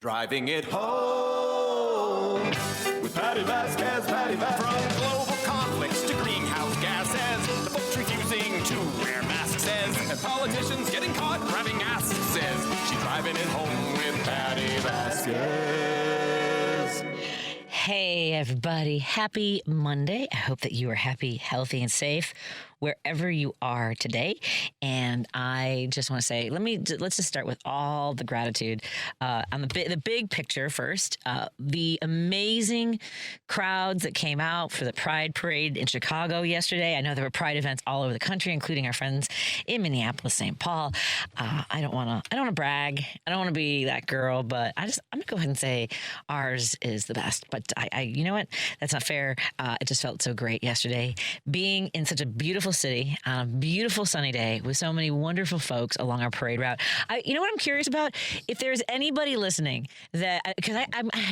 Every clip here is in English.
Driving it home with Patti Vasquez, Patti Vasquez. From global conflicts to greenhouse gases, the folks refusing to wear masks says, and politicians getting caught grabbing asses says, she's driving it home with Patti Vasquez. Hey, everybody. Happy Monday. I hope that you are happy, healthy, and safe wherever you are today. And I just want to say, let's just start with all the gratitude on the big picture first. The amazing crowds that came out for the Pride Parade in Chicago yesterday. I know there were Pride events all over the country, including our friends in Minneapolis, St. Paul. I don't want to brag. I don't want to be that girl, but I'm gonna go ahead and say ours is the best. But I you know what? That's not fair. It just felt so great yesterday, being in such a beautiful city on a beautiful sunny day with so many wonderful folks along our parade route. You know what I'm curious about? If there's anybody listening that, because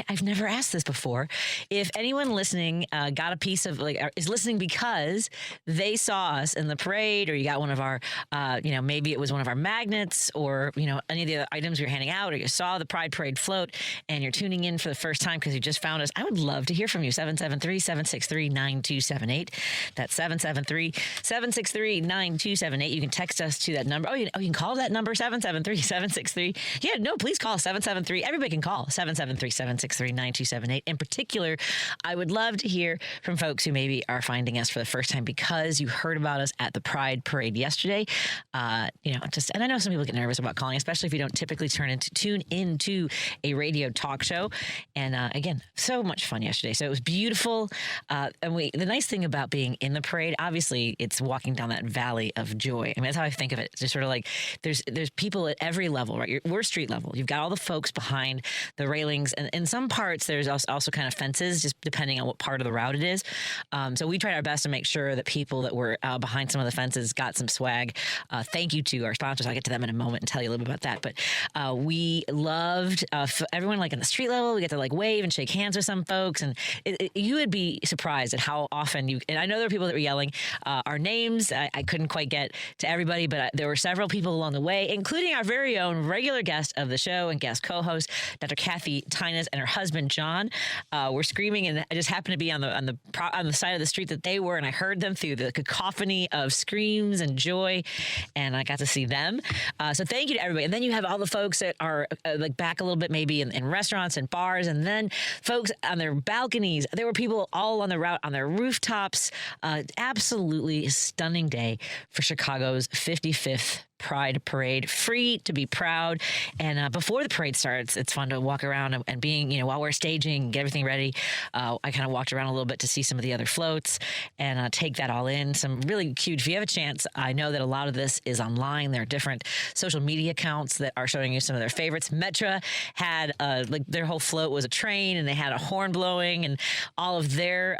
I've never asked this before, if anyone listening got a piece of is listening because they saw us in the parade, or you got one of our, maybe it was one of our magnets, or any of the other items we were handing out, or you saw the Pride Parade float and you're tuning in for the first time because you just found us. I would love to hear from you. 773-763-9278. That's 773-763-9278. You can text us to that number. You can call that number, 773-763. Yeah, no, please call 773. Everybody can call 773-763-9278. In particular, I would love to hear from folks who maybe are finding us for the first time because you heard about us at the Pride Parade yesterday. And I know some people get nervous about calling, especially if you don't typically tune into a radio talk show. And again, so much fun yesterday. So it was beautiful. And the nice thing about being in the parade, obviously, it's walking down that valley of joy. I mean, that's how I think of it. It's just sort of like there's people at every level, right? We're street level. You've got all the folks behind the railings, and in some parts there's also kind of fences, just depending on what part of the route it is. So we tried our best to make sure that people that were behind some of the fences got some swag. Thank you to our sponsors. I'll get to them in a moment and tell you a little bit about that. But we loved everyone in the street level. We get to wave and shake hands with some folks, and you would be surprised at how often and I know there were people that were yelling our names. I couldn't quite get to everybody, but there were several people along the way, including our very own regular guest of the show and guest co-host, Dr. Kathy Tynes, and her husband John. Were screaming, and I just happened to be on the side of the street that they were, and I heard them through the cacophony of screams and joy, and I got to see them. So thank you to everybody. And then you have all the folks that are back a little bit, maybe in restaurants and bars, and then folks on their balconies. There were people all on the route on their rooftops. Absolutely stunning day for Chicago's 55th Pride Parade. Free to be proud. And before the parade starts, it's fun to walk around and being, while we're staging, get everything ready. I kind of walked around a little bit to see some of the other floats and take that all in. Some really cute, if you have a chance, I know that a lot of this is online. There are different social media accounts that are showing you some of their favorites. Metra had their whole float was a train, and they had a horn blowing, and all of their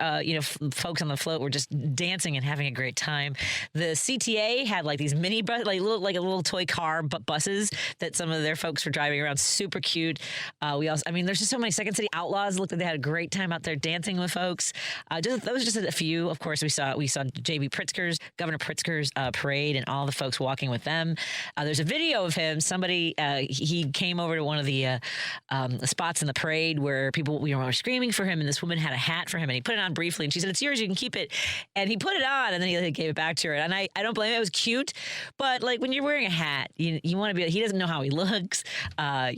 folks on the float were just dancing and having a great time. The CTA had these mini bus, like a little toy car, but buses that some of their folks were driving around. Super cute. There's just so many. Second City Outlaws looked like they had a great time out there dancing with folks. Those were just a few. Of course, we saw Governor Pritzker's parade, and all the folks walking with them. There's a video of him. Somebody he came over to one of the spots in the parade where people were screaming for him, and this woman had a hat for him, and he put it on briefly, and she said, "It's yours. You can keep it." And he put it on, and then he gave it back to her. And I don't blame him. It was cute, but when you're wearing a hat, you want to be. He doesn't know how he looks. I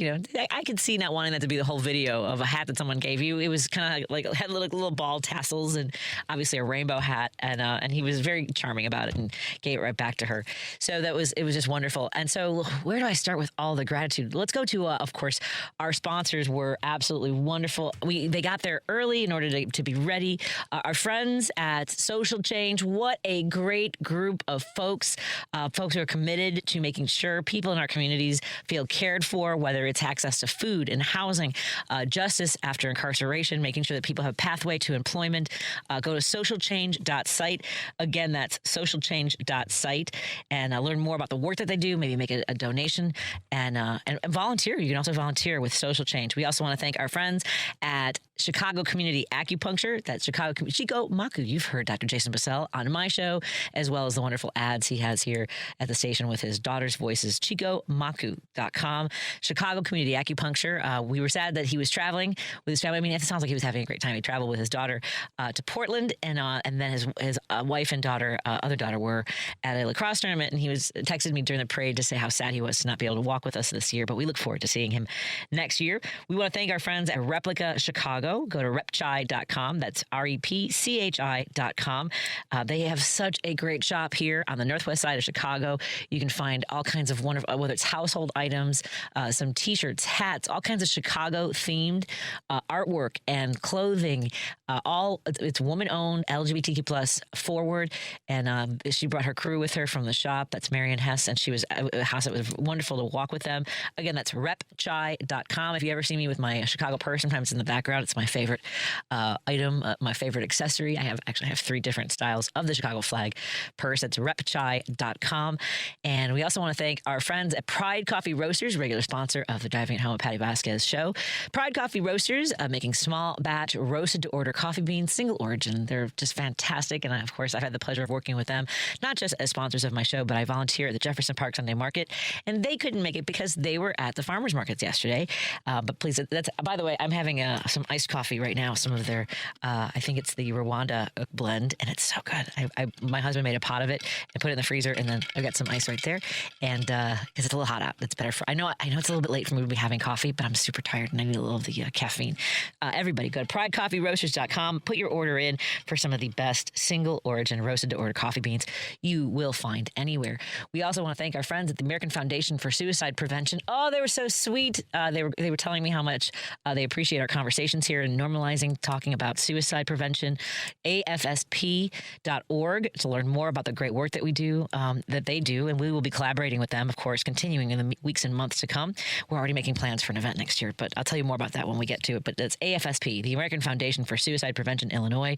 could see not wanting that to be the whole video of a hat that someone gave you. It was kind of had little ball tassels and obviously a rainbow hat, and he was very charming about it and gave it right back to her. So it was just wonderful. And so where do I start with all the gratitude? Let's go to of course our sponsors were absolutely wonderful. They got there early in order to be ready. Our friends at Social Change, what a great group of folks who are committed to making sure people in our communities feel cared for, whether it's access to food and housing, justice after incarceration, making sure that people have pathway to employment. Go to socialchange.site. Again, that's socialchange.site, and learn more about the work that they do, maybe make a donation, and volunteer. You can also volunteer with Social Change. We also want to thank our friends at Chicago Community Acupuncture. That's Chico Maku. You've heard Dr. Jason Bissell on my show, as well as the wonderful ads he has here at the station with with his daughter's voices, chicomaku.com. Chicago Community Acupuncture. We were sad that he was traveling with his family. I mean, it sounds like he was having a great time. He traveled with his daughter to Portland, and then his wife and other daughter were at a lacrosse tournament, and he was texted me during the parade to say how sad he was to not be able to walk with us this year, but we look forward to seeing him next year. We want to thank our friends at Replica Chicago. Go to repchi.com. That's repchi.com. They have such a great shop here on the northwest side of Chicago. You can find all kinds of wonderful, whether it's household items, some t-shirts, hats, all kinds of Chicago-themed artwork and clothing. It's woman-owned, LGBTQ plus forward, and she brought her crew with her from the shop. That's Marion Hess, and she was at a house. It was wonderful to walk with them. Again, that's repchi.com. If you ever see me with my Chicago purse, sometimes in the background, it's my favorite item, my favorite accessory. I actually have 3 different styles of the Chicago flag purse. That's repchi.com. And we also want to thank our friends at Pride Coffee Roasters, regular sponsor of the Driving It Home with Patti Vasquez show. Pride Coffee Roasters, making small batch roasted to order coffee beans, single origin. They're just fantastic. And of course, I've had the pleasure of working with them, not just as sponsors of my show, but I volunteer at the Jefferson Park Sunday Market. And they couldn't make it because they were at the farmers markets yesterday. But please, by the way, I'm having some iced coffee right now. Some of their, I think it's the Rwanda blend, and it's so good. My husband made a pot of it and put it in the freezer, and then I've got some ice right there. And because it's a little hot out, it's better for. I know it's a little bit late for me to be having coffee, but I'm super tired and I need a little of the caffeine. Everybody, go to pridecoffeeroasters.com. Put your order in for some of the best single origin roasted to order coffee beans you will find anywhere. We also want to thank our friends at the American Foundation for Suicide Prevention. Oh, they were so sweet. They were telling me how much they appreciate our conversations here and normalizing talking about suicide prevention. AFSP.org to learn more about the great work that we do, that they do, and we will be collaborating with them, of course, continuing in the weeks and months to come. We're already making plans for an event next year, but I'll tell you more about that when we get to it. But that's AFSP, the American Foundation for Suicide Prevention, Illinois.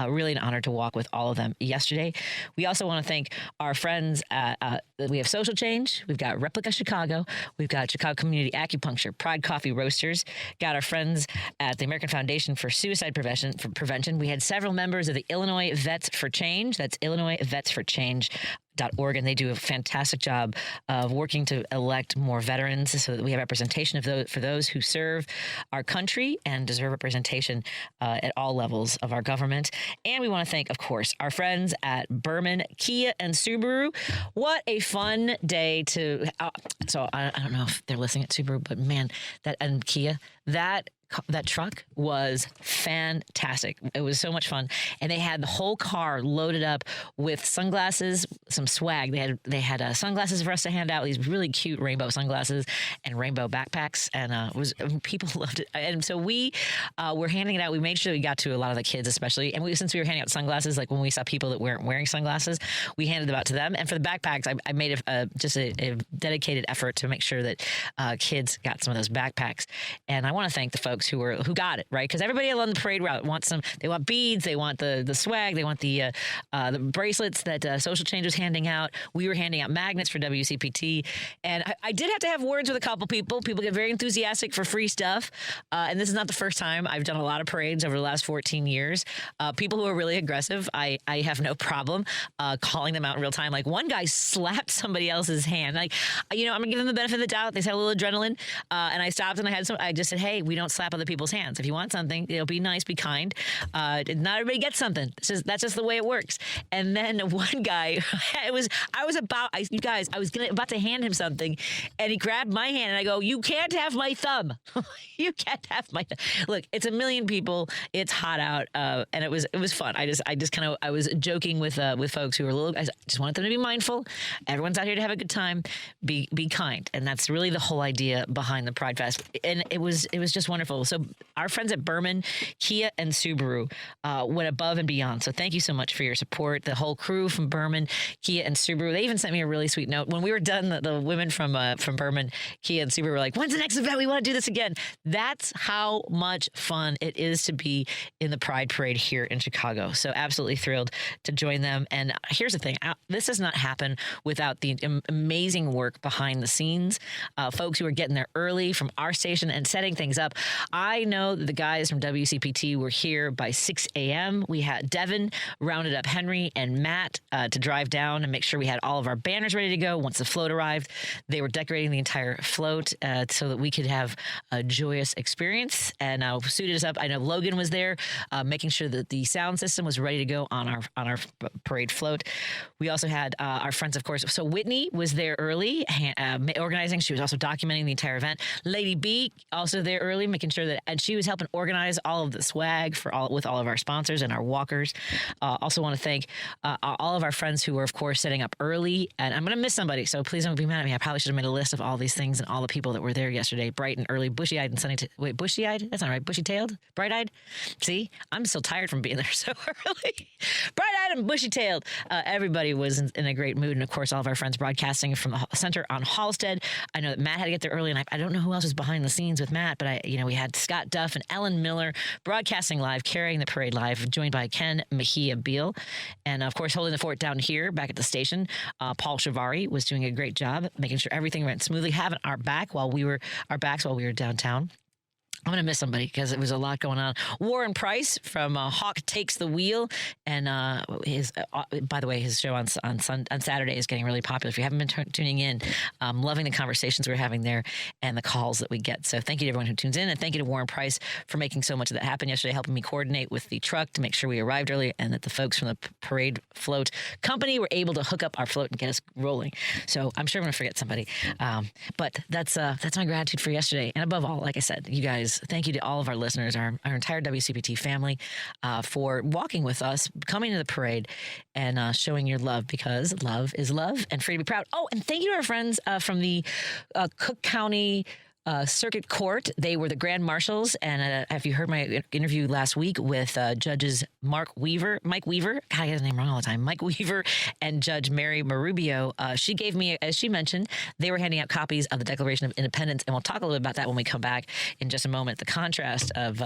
Really an honor to walk with all of them yesterday. We also want to thank our friends. We have Social Change. We've got Replica Chicago. We've got Chicago Community Acupuncture, Pride Coffee Roasters. Got our friends at the American Foundation for Suicide Prevention. We had several members of the Illinois Vets for Change. That's Illinois Vets for Change. .org, and they do a fantastic job of working to elect more veterans so that we have representation of those for those who serve our country and deserve representation at all levels of our government. And we want to thank, of course, our friends at Berman, Kia, and Subaru. What a fun day to... so I don't know if they're listening at Subaru, but man, and Kia, that truck was fantastic. It was so much fun. And they had the whole car loaded up with sunglasses, some swag. They had sunglasses for us to hand out, these really cute rainbow sunglasses and rainbow backpacks. And people loved it. And so we were handing it out. We made sure we got to a lot of the kids, especially. And since we were handing out sunglasses, like when we saw people that weren't wearing sunglasses, we handed them out to them. And for the backpacks, I made just a dedicated effort to make sure that kids got some of those backpacks. And I want to thank the folks who got it, right? Because everybody along the parade route wants some. They want beads, they want the swag, they want the bracelets that Social Change was handing out. We were handing out magnets for WCPT, and I did have to have words with a couple people. People get very enthusiastic for free stuff, and this is not the first time. I've done a lot of parades over the last 14 years. People who are really aggressive, I have no problem calling them out in real time. Like one guy slapped somebody else's hand. Like, I'm gonna give them the benefit of the doubt. They had a little adrenaline, and I stopped and I just said, hey, we don't slap other people's hands. If you want something, be nice, be kind. Not everybody gets something. That's just the way it works. And then one guy, I was about to hand him something, and he grabbed my hand, and I go, "You can't have my thumb. You can't have my thumb." Look, it's a million people. It's hot out, and it was fun. I was joking with folks who were I just wanted them to be mindful. Everyone's out here to have a good time. Be kind, and that's really the whole idea behind the Pride Fest. And it was just wonderful. So our friends at Berman, Kia, and Subaru went above and beyond. So thank you so much for your support. The whole crew from Berman, Kia, and Subaru. They even sent me a really sweet note. When we were done, the women from Berman, Kia, and Subaru were like, "When's the next event? We want to do this again." That's how much fun it is to be in the Pride Parade here in Chicago. So absolutely thrilled to join them. And here's the thing. This does not happen without the amazing work behind the scenes. Folks who are getting there early from our station and setting things up. I know that the guys from WCPT were here by 6 a.m. We had Devin rounded up Henry and Matt to drive down and make sure we had all of our banners ready to go. Once the float arrived, they were decorating the entire float so that we could have a joyous experience and suited us up. I know Logan was there making sure that the sound system was ready to go on our parade float. We also had our friends, of course. So Whitney was there early organizing. She was also documenting the entire event. Lady B also there early, making sure that, and she was helping organize all of the swag with all of our sponsors and our walkers. Also want to thank all of our friends who were, of course, setting up early. And I'm going to miss somebody, so please don't be mad at me. I probably should have made a list of all these things and all the people that were there yesterday, bright and early, bushy-eyed and sunny. Wait, bushy-eyed? That's not right. Bushy-tailed? Bright-eyed? See, I'm still tired from being there so early. Bright-eyed and bushy-tailed. Everybody was in a great mood, and of course, all of our friends broadcasting from the center on Halstead. I know that Matt had to get there early, and I don't know who else was behind the scenes with Matt, but we had Scott Duff and Ellen Miller broadcasting live, carrying the parade live, joined by Ken Mejia Beal, and of course, holding the fort down here back at the station. Paul Shivari was doing a great job, making sure everything went smoothly, having our backs while we were downtown. I'm going to miss somebody because it was a lot going on. Warren Price from Hawk Takes the Wheel. And by the way, his show on Saturday is getting really popular. If you haven't been tuning in, loving the conversations we're having there and the calls that we get. So thank you to everyone who tunes in. And thank you to Warren Price for making so much of that happen yesterday, helping me coordinate with the truck to make sure we arrived early and that the folks from the parade float company were able to hook up our float and get us rolling. So I'm sure I'm going to forget somebody. But that's my gratitude for yesterday. And above all, like I said, you guys, thank you to all of our listeners, our entire WCPT family, for walking with us, coming to the parade, and showing your love, because love is love and free to be proud. Oh, and thank you to our friends from the Cook County Circuit Court. They were the Grand Marshals, and have you heard my interview last week with Judges Mike Weaver? God, I get his name wrong all the time. Mike Weaver and Judge Mary Marubio. She gave me, as she mentioned, they were handing out copies of the Declaration of Independence, and we'll talk a little bit about that when we come back in just a moment. The contrast of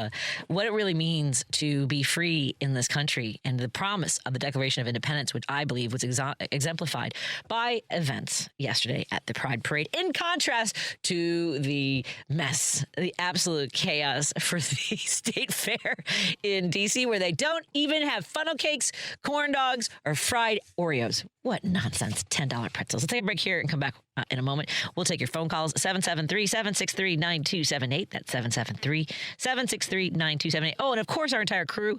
what it really means to be free in this country, and the promise of the Declaration of Independence, which I believe was exemplified by events yesterday at the Pride Parade, in contrast to the mess, the absolute chaos for the state fair in D.C., where they don't even have funnel cakes, corn dogs, or fried Oreos. What nonsense. $10 pretzels. Let's take a break here and come back in a moment. We'll take your phone calls, 773-763-9278. That's 773-763-9278. Oh, and of course, our entire crew.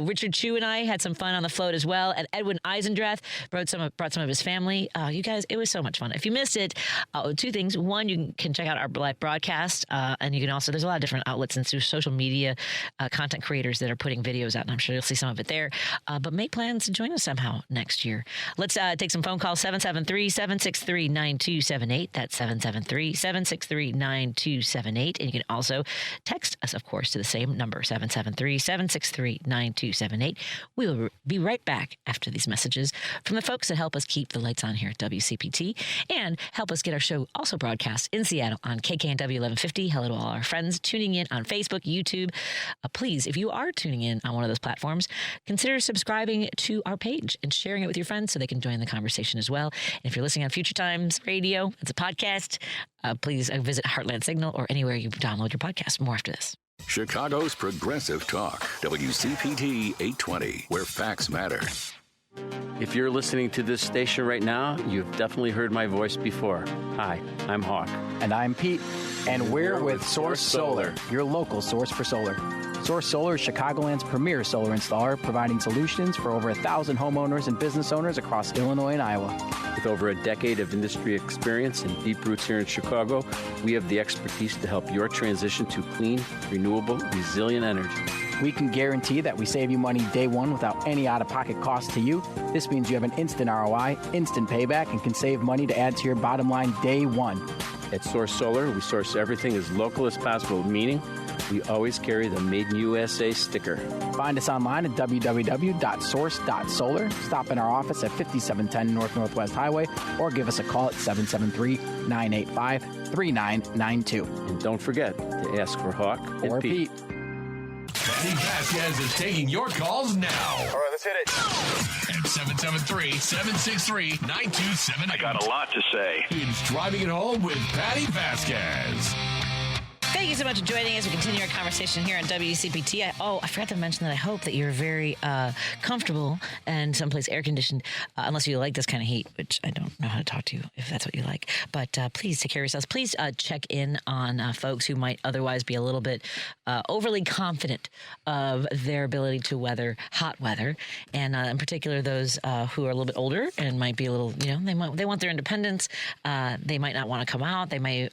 Richard Chu and I had some fun on the float as well. And Edwin Eisendrath brought some of his family. You guys, it was so much fun. If you missed it, two things. One, you can check out our live broadcast. And you can also, there's a lot of different outlets and social media content creators that are putting videos out. And I'm sure you'll see some of it there. But make plans to join us somehow next year. Let's take some phone calls, 773-763-9278. That's 773-763-9278. And you can also text us, of course, to the same number, 773-763-9278. We will be right back after these messages from the folks that help us keep the lights on here at WCPT and help us get our show also broadcast in Seattle on KKNW 1150. Hello to all our friends tuning in on Facebook, YouTube. Please, if you are tuning in on one of those platforms, consider subscribing to our page and sharing it with your friends so they can join the conversation as well. And if you're listening on Future Times Radio, it's a podcast, please visit Heartland Signal or anywhere you download your podcast. More after this. Chicago's Progressive Talk, WCPT 820, where facts matter. If you're listening to this station right now, you've definitely heard my voice before. Hi, I'm Hawk. And I'm Pete. And we're with Source Solar, your local source for solar. Source Solar is Chicagoland's premier solar installer, providing solutions for over 1,000 homeowners and business owners across Illinois and Iowa. With over a decade of industry experience and deep roots here in Chicago, we have the expertise to help your transition to clean, renewable, resilient energy. We can guarantee that we save you money day one without any out-of-pocket costs to you. This means you have an instant ROI, instant payback, and can save money to add to your bottom line day one. At Source Solar, we source everything as local as possible, meaning we always carry the Made in USA sticker. Find us online at www.source.solar. Stop in our office at 5710 Northwest Highway or give us a call at 773-985-3992. And don't forget to ask for Hawk or Pete. Patti Vasquez is taking your calls now. All right, let's hit it. At 773-763-9278. I got a lot to say. It's Driving It Home with Patti Vasquez. Thank you so much for joining us. We continue our conversation here on WCPT. I forgot to mention that I hope that you're very comfortable and someplace air conditioned, unless you like this kind of heat, which I don't know how to talk to you if that's what you like. But please take care of yourselves. Please check in on folks who might otherwise be a little bit overly confident of their ability to weather hot weather, and in particular those who are a little bit older and might be a little, they want their independence. They might not want to come out. They may,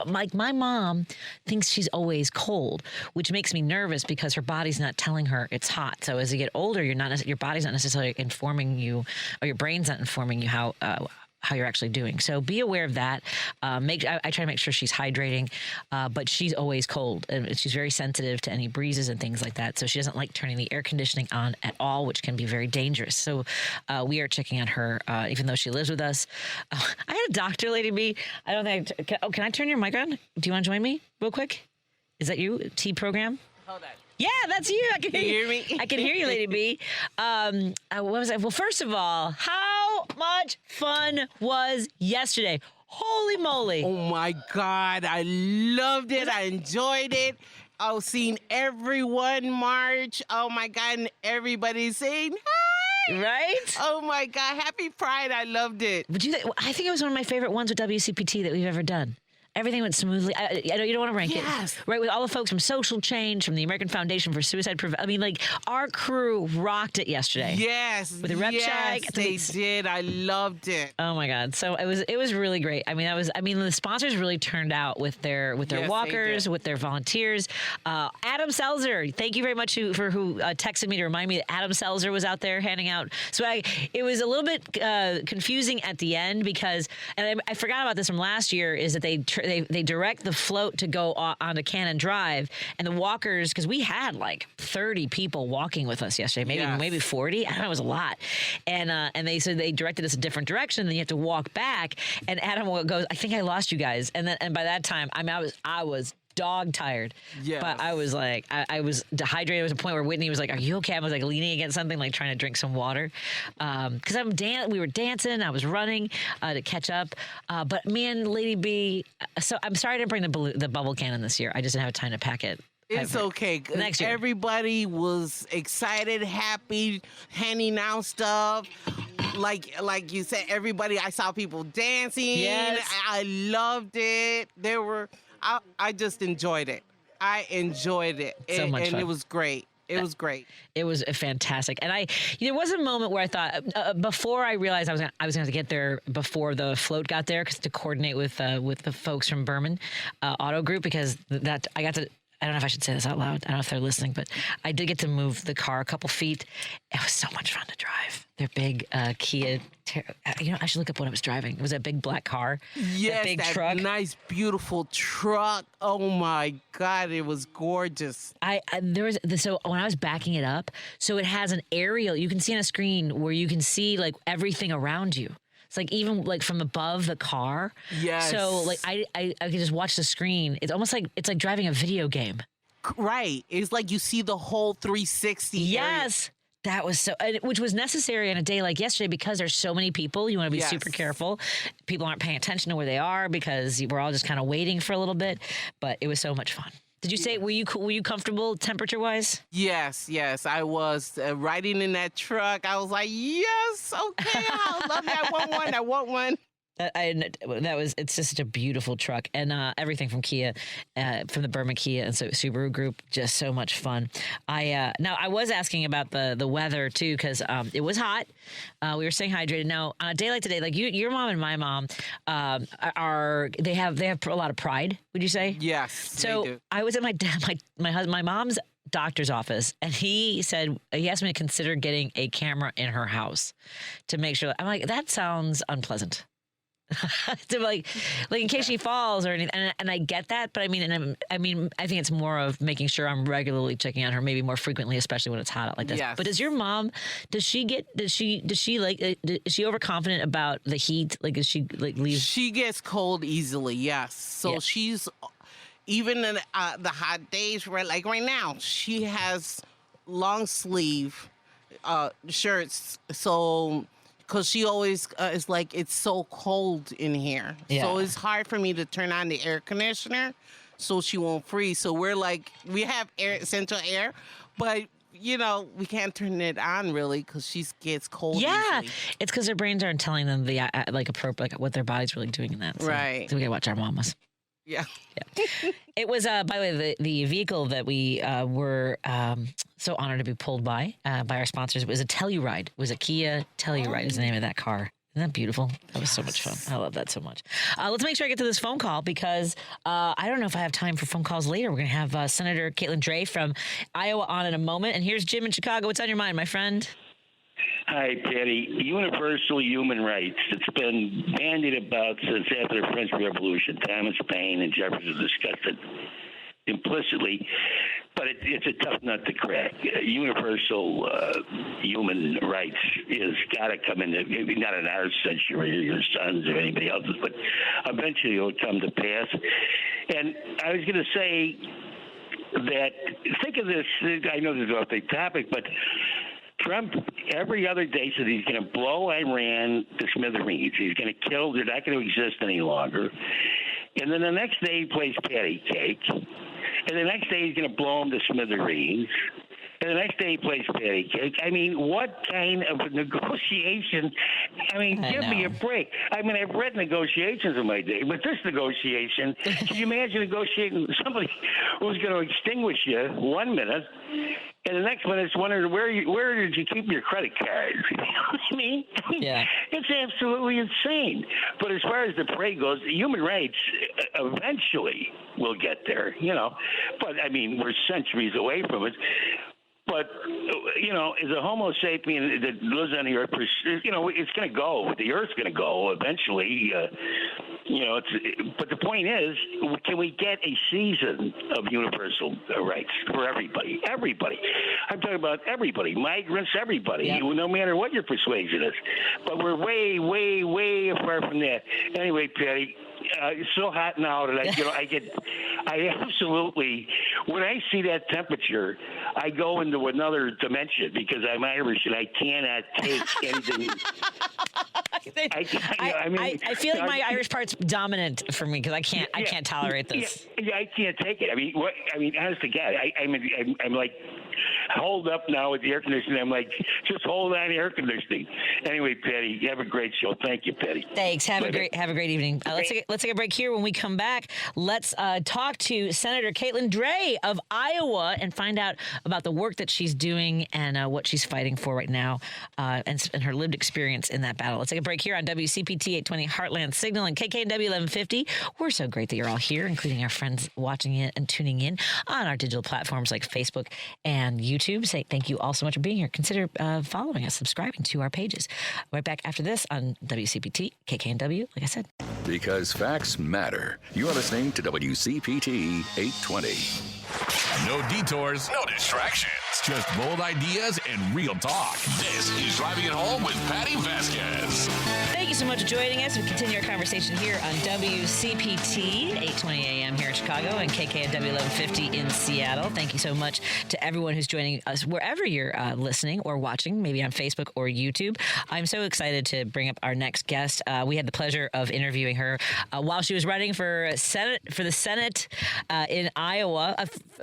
like my mom thinks she's always cold, which makes me nervous because her body's not telling her it's hot. So as you get older, your body's not necessarily informing you, or your brain's not informing you how you're actually doing. So be aware of that. I try to make sure she's hydrating, but she's always cold, and she's very sensitive to any breezes and things like that. So she doesn't like turning the air conditioning on at all, which can be very dangerous. So we are checking on her, even though she lives with us. I had a doctor, Lady B. I don't think. Can I turn your mic on? Do you want to join me real quick? Is that you? T program? Hold on. Yeah, that's you. I can hear me? I can hear you, Lady B. What was I? Well, first of all, how much fun was yesterday? Holy moly. Oh, my God. I loved it. I enjoyed it. I've seen everyone march. Oh, my God. And everybody's saying, hi. Right? Oh, my God. Happy Pride. I loved it. I think it was one of my favorite ones with WCPT that we've ever done. Everything went smoothly. I know you don't want to rank it. Right, with all the folks from Social Change, from the American Foundation for Suicide Prevention. I mean, like, our crew rocked it yesterday. Yes. With the rep check. They did. I loved it. Oh my God. So it was really great. I mean, the sponsors really turned out with their walkers, with their volunteers. Adam Seltzer, thank you very much for who texted me to remind me that Adam Seltzer was out there handing out. So it was a little bit confusing at the end because, and I forgot about this from last year, is that they direct the float to go onto Cannon Drive, and the walkers, because we had like 30 people walking with us yesterday, maybe 40. I don't know, it was a lot. And they directed us a different direction, and then you have to walk back. And Adam goes, I think I lost you guys. And by that time, I was dog tired. Yes. But I was like, I was dehydrated. There was a point where Whitney was like, are you okay? I was like leaning against something, like trying to drink some water. Because we were dancing, I was running to catch up. But man, Lady B, so I'm sorry I didn't bring the bubble cannon this year. I just didn't have time to pack it. It's okay. Next year. Everybody was excited, happy, handing out stuff. Like you said, I saw people dancing. Yes. I loved it. I just enjoyed it. I enjoyed it. So much fun. It was great. It was great. It was fantastic. And there was a moment where I thought, before I realized I was going to have to get there before the float got there, to coordinate with the folks from Berman Auto Group, because I got to, I don't know if I should say this out loud. I don't know if they're listening, but I did get to move the car a couple feet. It was so much fun to drive. Their big Kia. I should look up what I was driving. It was a big black car. Yes, big that truck. nice, beautiful truck. Oh my God, it was gorgeous. So when I was backing it up, so it has an aerial. You can see on a screen where you can see like everything around you. It's like even like from above the car. Yes. So like I could just watch the screen. It's almost like it's like driving a video game. Right. It's like you see the whole 360. Yes. That was which was necessary on a day like yesterday because there's so many people. You want to be Yes. super careful. People aren't paying attention to where they are because we're all just kind of waiting for a little bit. But it was so much fun. Did you say, were you comfortable temperature wise? Yes, I was riding in that truck. I was like, yes, okay, I love it. I want one. It's just such a beautiful truck, and everything from Kia, from the Burma Kia and Subaru Group, just so much fun. Now I was asking about the weather too, because it was hot. We were staying hydrated. Now on a day like today, like your mom and my mom they have a lot of pride. Would you say? Yes. So they do. I was at my mom's doctor's office, and he asked me to consider getting a camera in her house to make sure. I'm like, that sounds unpleasant. To like in case she falls or anything, and I get that, but I think it's more of making sure I'm regularly checking on her, maybe more frequently, especially when it's hot out like this. Yes. But does your mom? Is she overconfident about the heat? Like, is she like leave? She gets cold easily. Yes. So Yeah. she's even in the hot days, like right now, she has long sleeve shirts. So because she always is like, it's so cold in here. Yeah. So it's hard for me to turn on the air conditioner so she won't freeze. So we're like, we have central air, but we can't turn it on really because she gets cold. Yeah, easily. it's because their brains aren't telling them the appropriate what their body's really doing in that. So, Right. So we gotta watch our mamas. Yeah. It was, by the way, the vehicle that we were so honored to be pulled by our sponsors. It was a Telluride. It was a Kia Telluride is the name of that car. Isn't that beautiful? That was so much fun. I love that so much. Let's make sure I get to this phone call because I don't know if I have time for phone calls later. We're going to have Senator Caitlin Dray from Iowa on in a moment. And here's Jim in Chicago. What's on your mind, my friend? Hi, Patty. Universal human rights. It's been bandied about since after the French Revolution. Thomas Paine and Jefferson discussed it implicitly, but it's a tough nut to crack. Universal human rights is got to come into, maybe not in our century or your sons or anybody else's, but eventually it'll come to pass. And I was going to say that, think of this, I know this is off the topic, but Trump, every other day, says he's going to blow Iran to smithereens. He's going to kill. They're not going to exist any longer. And then the next day, he plays patty cake. And the next day, he's going to blow them to smithereens. And the next day, he plays patty cake. I mean, what kind of a negotiation? I mean, give me a break. I mean, I've read negotiations in my day, but this negotiation, can you imagine negotiating with somebody who's going to extinguish you 1 minute? And the next one is wondering where did you keep your credit cards? You know what I mean? Yeah. It's absolutely insane. But as far as the parade goes, human rights eventually will get there, But, I mean, we're centuries away from it. But, as a Homo sapien that lives on the Earth, it's going to go. The Earth's going to go eventually. But the point is, can we get a season of universal rights for everybody? Everybody. I'm talking about everybody, migrants, everybody, no matter what your persuasion is. But we're way, way, way far from that. Anyway, Patty, it's so hot now that I absolutely, when I see that temperature, I go into another dimension because I'm Irish and I cannot take anything. I feel like my Irish part's dominant for me because I can't tolerate this. Yeah, I can't take it. Honest to God, I'm like hold up now with the air conditioning. I'm like, just hold on air conditioning. Anyway, Patty, you have a great show. Thank you, Patty. Thanks. Have a great evening. Let's take a break here. When we come back, let's talk to Senator Caitlin Dray of Iowa and find out about the work that she's doing and what she's fighting for right now and her lived experience in that battle. Let's take a break here on WCPT 820 Heartland Signal and KKNW 1150. We're so great that you're all here, including our friends watching it and tuning in on our digital platforms like Facebook and YouTube. Say thank you all so much for being here. Consider following us, subscribing to our pages. Right back after this on WCPT, KKNW, like I said. Because facts matter. You're listening to WCPT 820. No detours, no distractions. Just bold ideas and real talk. This is Driving It Home with Patti Vasquez. Thank you so much for joining us. We continue our conversation here on WCPT, 820 a.m. here in Chicago and KKNW 1150 in Seattle. Thank you so much to everyone who's joining us wherever you're listening or watching, maybe on Facebook or YouTube. I'm so excited to bring up our next guest. We had the pleasure of interviewing her while she was running for the Senate in Iowa.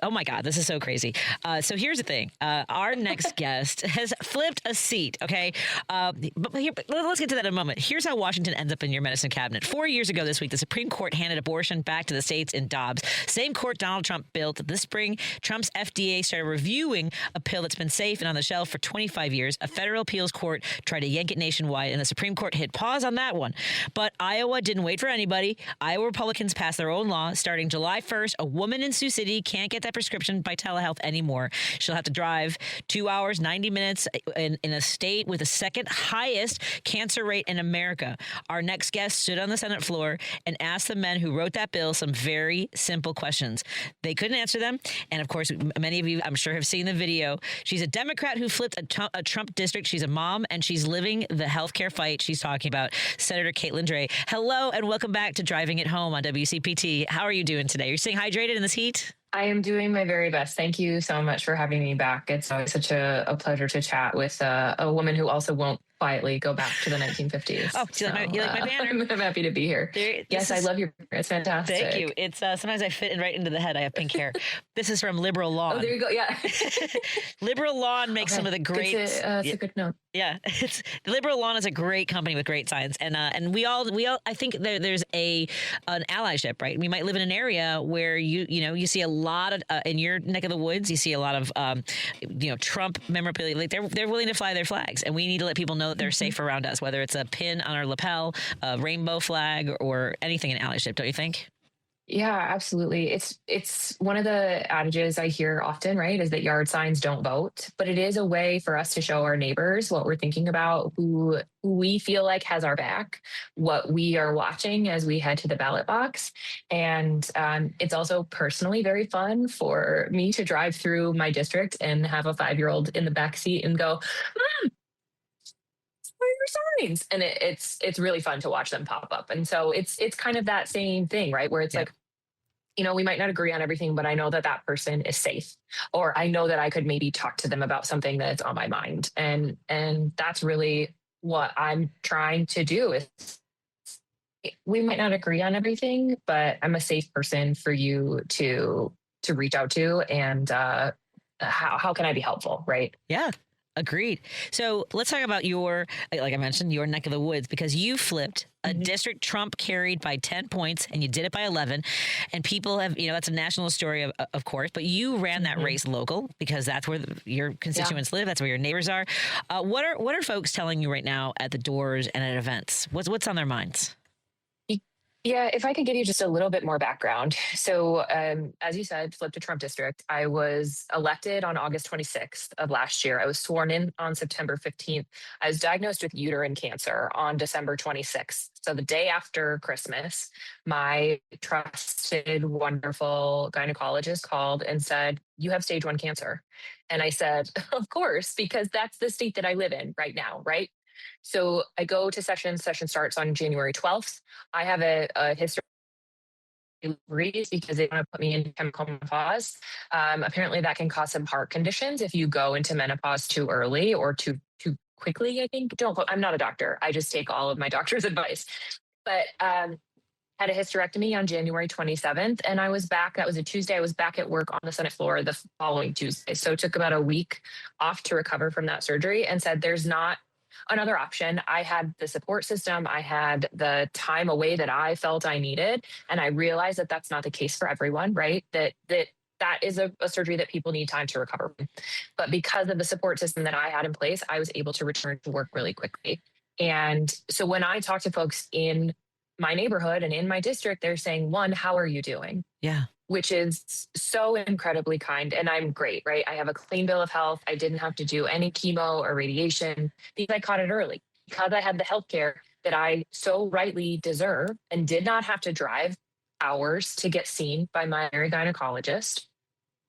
Oh my God, this is so crazy. So here's the thing. Our next guest has flipped a seat, okay? But let's get to that in a moment. Here's how Washington ends up in your medicine cabinet. 4 years ago this week, the Supreme Court handed abortion back to the states in Dobbs. Same court Donald Trump built. This spring, Trump's FDA started reviewing a pill that's been safe and on the shelf for 25 years. A federal appeals court tried to yank it nationwide, and the Supreme Court hit pause on that one. But Iowa didn't wait for anybody. Iowa Republicans passed their own law. Starting July 1st, a woman in Sioux City can't get that prescription by telehealth anymore. She'll have to drive 2 hours, 90 minutes in a state with the second highest cancer rate in America. Our next guest stood on the Senate floor and asked the men who wrote that bill some very simple questions. They couldn't answer them. And of course, many of you, I'm sure, have seen the video. She's a Democrat who flipped a Trump district. She's a mom and she's living the healthcare fight. She's talking about Senator Caitlin Dray. Hello and welcome back to Driving It Home on WCPT. How are you doing today? You're staying hydrated in this heat? I am doing my very best. Thank you so much for having me back. It's always such a pleasure to chat with a woman who also won't quietly go back to the 1950s. Oh, you like my banner? I'm happy to be here. Yes, I love your banner. It's fantastic. Thank you. It's sometimes I fit in right into the head. I have pink hair. This is from Liberal Lawn. Oh, there you go. Yeah. Liberal Lawn makes some of the great. It's a good note. Yeah, it's Liberal Lawn is a great company with great signs, and we all I think there's an allyship, right? We might live in an area where you see a lot of in your neck of the woods, you see a lot of Trump memorabilia. Like they're willing to fly their flags, and we need to let people know that they're safe around us, whether it's a pin on our lapel, a rainbow flag, or anything in allyship. Don't you think? Yeah, absolutely. It's one of the adages I hear often, right, is that yard signs don't vote, but it is a way for us to show our neighbors what we're thinking about, who we feel like has our back, what we are watching as we head to the ballot box. And it's also personally very fun for me to drive through my district and have a 5-year-old in the back seat and go, your signs, and it's really fun to watch them pop up. And so it's kind of that same thing, right, where it's like, we might not agree on everything, but I know that person is safe, or I know that I could maybe talk to them about something that's on my mind, and that's really what I'm trying to do. Is we might not agree on everything, but I'm a safe person for you to reach out to, and how can I be helpful, right? Yeah. Agreed. So let's talk about like I mentioned, your neck of the woods, because you flipped a district Trump carried by 10 points and you did it by 11. And people have, that's a national story, of course, but you ran that race local because that's where your constituents live. That's where your neighbors are. What are folks telling you right now at the doors and at events? What's on their minds? Yeah, if I could give you just a little bit more background. So, as you said, flipped to Trump district. I was elected on August 26th of last year. I was sworn in on September 15th. I was diagnosed with uterine cancer on December 26th. So the day after Christmas, my trusted, wonderful gynecologist called and said, "You have stage 1 cancer." And I said, "Of course, because that's the state that I live in right now, right?" So I go to session. Session starts on January 12th. I have a history because they want to put me in chemical menopause. Apparently that can cause some heart conditions if you go into menopause too early or too quickly, I think. I'm not a doctor. I just take all of my doctor's advice. But had a hysterectomy on January 27th, and I was back. That was a Tuesday. I was back at work on the Senate floor the following Tuesday. So it took about a week off to recover from that surgery, and said, there's not another option. I had the support system. I had the time away that I felt I needed. And I realized that that's not the case for everyone, right? That is a surgery that people need time to recover from. But because of the support system that I had in place, I was able to return to work really quickly. And so when I talk to folks in my neighborhood and in my district, they're saying, one, how are you doing? Yeah. Which is so incredibly kind. And I'm great, right? I have a clean bill of health. I didn't have to do any chemo or radiation because I caught it early, because I had the healthcare that I so rightly deserve and did not have to drive hours to get seen by my gynecologist.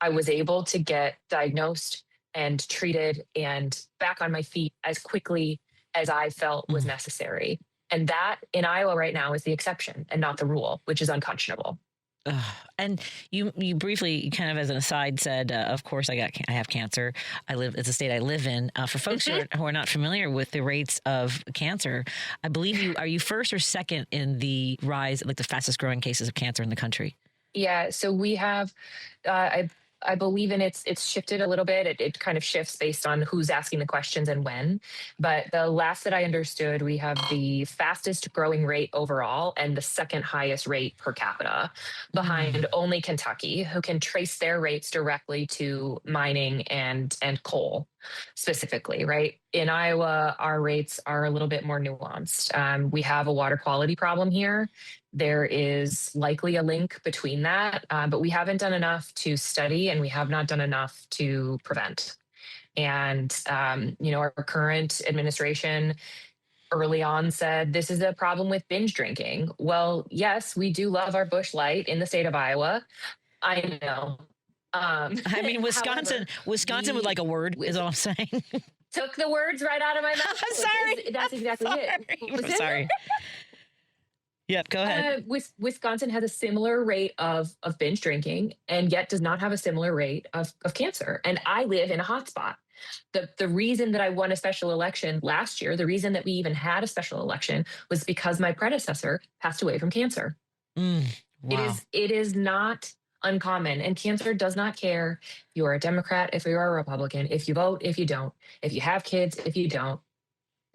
I was able to get diagnosed and treated and back on my feet as quickly as I felt was necessary. And that in Iowa right now is the exception and not the rule, which is unconscionable. And you briefly, kind of as an aside, said, "Of course, I have cancer. It's a state I live in." For folks who are not familiar with the rates of cancer, I believe are you first or second in the rise, like the fastest growing cases of cancer in the country? Yeah, so we have, I believe it's shifted a little bit. It kind of shifts based on who's asking the questions and when. But the last that I understood, we have the fastest growing rate overall and the second highest rate per capita, behind only Kentucky, who can trace their rates directly to mining and coal specifically, right? In Iowa, our rates are a little bit more nuanced. We have a water quality problem here. There is likely a link between that, but we haven't done enough to study, and we have not done enough to prevent. And, our current administration early on said, this is a problem with binge drinking. Well, yes, we do love our Busch Light in the state of Iowa. I know. I mean, Wisconsin would like a word, is all I'm saying. Took the words right out of my mouth. I'm sorry. That's exactly it. I'm sorry. Yep, go ahead. Wisconsin has a similar rate of binge drinking and yet does not have a similar rate of cancer. And I live in a hotspot. The reason that I won a special election last year, the reason that we even had a special election was because my predecessor passed away from cancer. Wow. It is not uncommon, and cancer does not care if you are a Democrat, if you are a Republican, if you vote, if you don't, if you have kids, if you don't,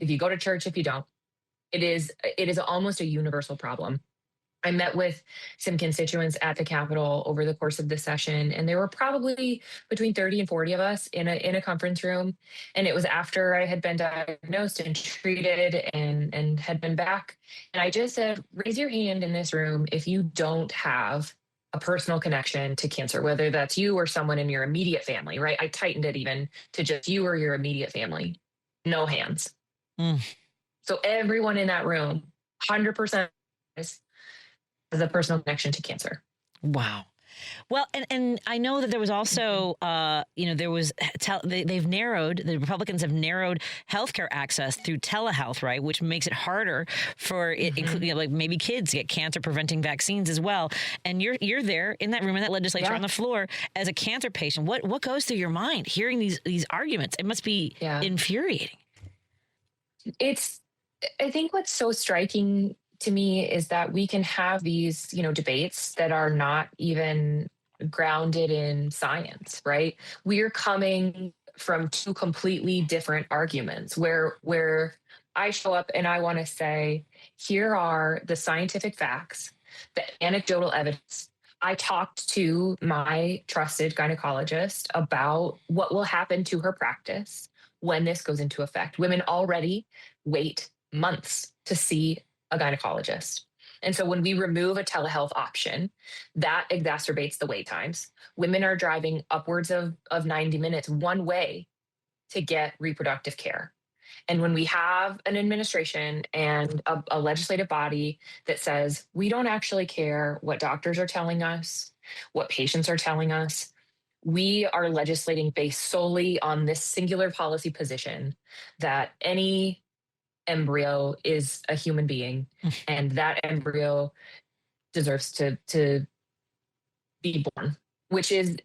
if you go to church, if you don't. It is almost a universal problem. I met with some constituents at the Capitol over the course of this session, and there were probably between 30 and 40 of us in a conference room. And it was after I had been diagnosed and treated and had been back. And I just said, raise your hand in this room if you don't have a personal connection to cancer, whether that's you or someone in your immediate family, right? I tightened it even to just you or your immediate family. No hands. So everyone in that room, 100% has a personal connection to cancer. Wow. Well, and I know that there was also, there was, the Republicans have narrowed healthcare access through telehealth, right? Which makes it harder for it, including like maybe kids get cancer preventing vaccines as well. And you're there in that room, in that legislature on the floor as a cancer patient. What goes through your mind hearing these arguments? It must be infuriating. I think what's so striking to me is that we can have these, debates that are not even grounded in science, right? We're coming from two completely different arguments where I show up and I want to say, here are the scientific facts, the anecdotal evidence. I talked to my trusted gynecologist about what will happen to her practice when this goes into effect. Women already wait months to see a gynecologist. And so when we remove a telehealth option, that exacerbates the wait times. Women are driving upwards of 90 minutes one way to get reproductive care. And when we have an administration and a legislative body that says, we don't actually care what doctors are telling us, what patients are telling us, we are legislating based solely on this singular policy position that any embryo is a human being and that embryo deserves to be born, which is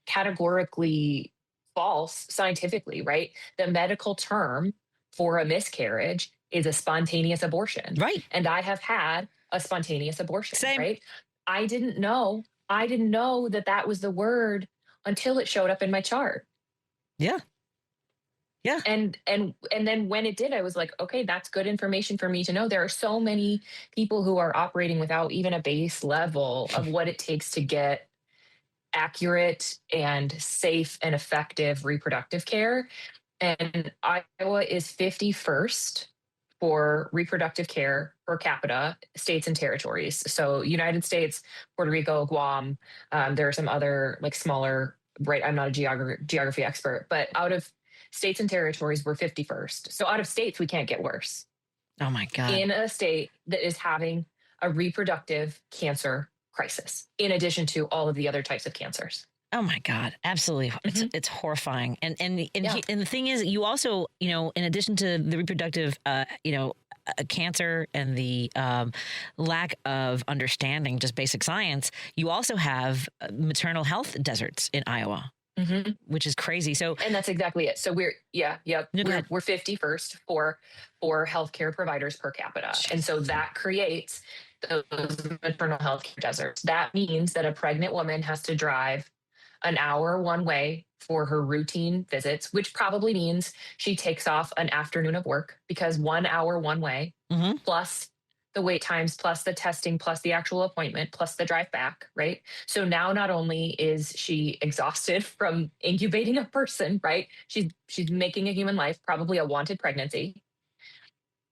categorically false scientifically, right? The medical term for a miscarriage is a spontaneous abortion. Right. And I have had a spontaneous abortion. Same. Right? I didn't know that was the word until it showed up in my chart. Yeah. Yeah. And then when it did, I was like, okay, that's good information for me to know. There are so many people who are operating without even a base level of what it takes to get accurate and safe and effective reproductive care. And Iowa is 51st for reproductive care per capita, states and territories. So United States, Puerto Rico, Guam, there are some other like smaller, right? I'm not a geography expert, but out of states and territories, we're 51st. So out of states, we can't get worse. Oh my God. In a state that is having a reproductive cancer crisis, in addition to all of the other types of cancers. Oh my God. Absolutely. It's horrifying. And the thing is, you also, in addition to the reproductive, cancer and the lack of understanding just basic science, you also have maternal health deserts in Iowa. Which is crazy. So, and that's exactly it. So we're 51st for healthcare providers per capita. Jeez. And so that creates those maternal health care deserts. That means that a pregnant woman has to drive an hour one way for her routine visits, which probably means she takes off an afternoon of work because 1 hour one way plus the wait times, plus the testing, plus the actual appointment, plus the drive back, right? So now not only is she exhausted from incubating a person, right? She's making a human life, probably a wanted pregnancy.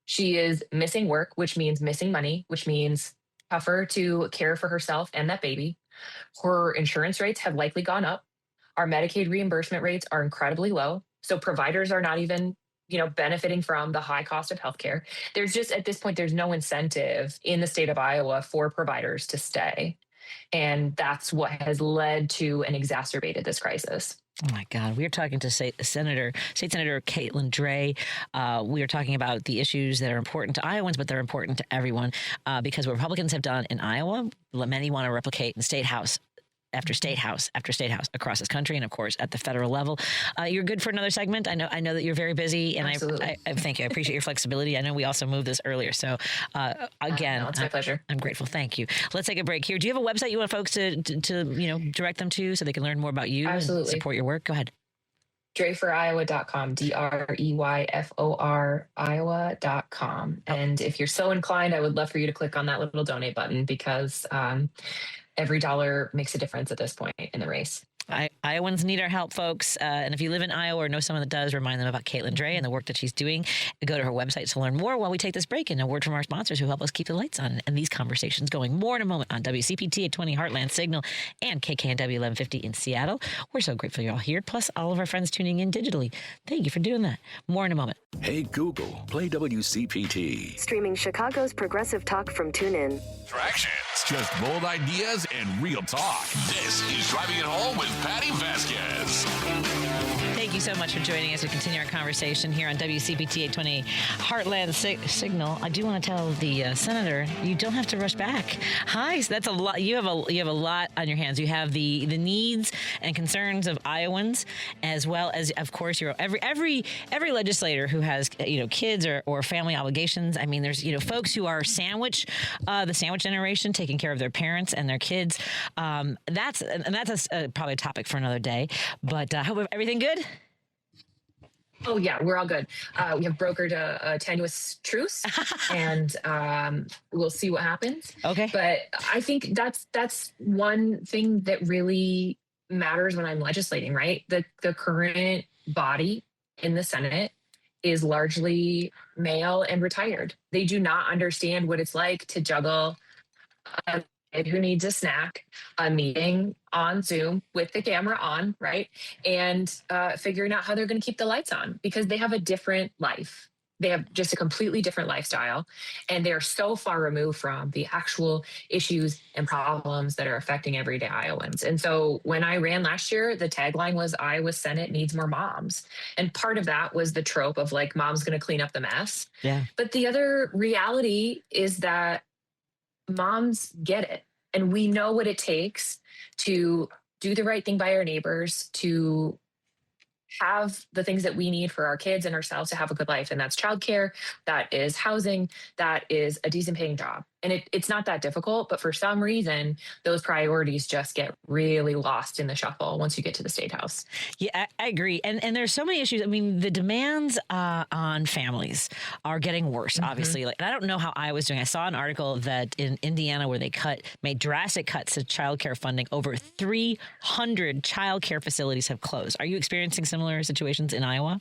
She is missing work, which means missing money, which means tougher to care for herself and that baby. Her insurance rates have likely gone up. Our Medicaid reimbursement rates are incredibly low. So providers are not even benefiting from the high cost of healthcare. There's just, at this point, there's no incentive in the state of Iowa for providers to stay. And that's what has led to and exacerbated this crisis. Oh my God, we are talking to State Senator Caitlin Dray. We are talking about the issues that are important to Iowans, but they're important to everyone because what Republicans have done in Iowa, many want to replicate in State House after state house after state house across this country, and of course at the federal level. You're good for another segment. I know that you're very busy, and I thank you. I appreciate your flexibility. I know we also moved this earlier, so again, no, it's my pleasure. I'm grateful. Thank you. Let's take a break here. Do you have a website you want folks to direct them to so they can learn more about you Absolutely. and support your work? Go ahead. DreyForIowa.com, DREYFOR Iowa.com. And if you're so inclined, I would love for you to click on that little donate button because every dollar makes a difference at this point in the race. Iowans need our help, folks. And if you live in Iowa or know someone that does, remind them about Caitlin Dray and the work that she's doing. Go to her website to learn more while we take this break. And a word from our sponsors who help us keep the lights on and these conversations going. More in a moment on WCPT 820 Heartland Signal and KKNW 1150 in Seattle. We're so grateful you're all here, plus all of our friends tuning in digitally. Thank you for doing that. More in a moment. Hey, Google, play WCPT. Streaming Chicago's progressive talk from TuneIn. Distractions, just bold ideas and real talk. This is Driving It Home with Patti Vasquez. Thank you so much for joining us to continue our conversation here on WCPT 820 Heartland Signal. I do want to tell the senator you don't have to rush back. Hi, so that's a lot. You have a lot on your hands. You have the needs and concerns of Iowans, as well as, of course, every legislator who has kids or family obligations. I mean, there's folks who are the sandwich generation, taking care of their parents and their kids. That's probably a topic for another day. But I hope everything good. Oh, yeah, we're all good. We have brokered a tenuous truce, and we'll see what happens. Okay. But I think that's one thing that really matters when I'm legislating, right? The current body in the Senate is largely male and retired. They do not understand what it's like to juggle a kid who needs a snack, a meeting on Zoom with the camera on, right? And figuring out how they're going to keep the lights on because they have a different life. They have just a completely different lifestyle, and they're so far removed from the actual issues and problems that are affecting everyday Iowans. And so when I ran last year, the tagline was Iowa Senate needs more moms. And part of that was the trope of like, mom's going to clean up the mess. Yeah. But the other reality is that moms get it. And we know what it takes to do the right thing by our neighbors, to have the things that we need for our kids and ourselves to have a good life. And that's childcare, that is housing, that is a decent paying job. And it's not that difficult, but for some reason, those priorities just get really lost in the shuffle once you get to the State House. Yeah, I agree. And there's so many issues. I mean, the demands on families are getting worse, obviously. And I don't know how Iowa's doing. I saw an article that in Indiana where they made drastic cuts to childcare funding. Over 300 childcare facilities have closed. Are you experiencing similar situations in Iowa?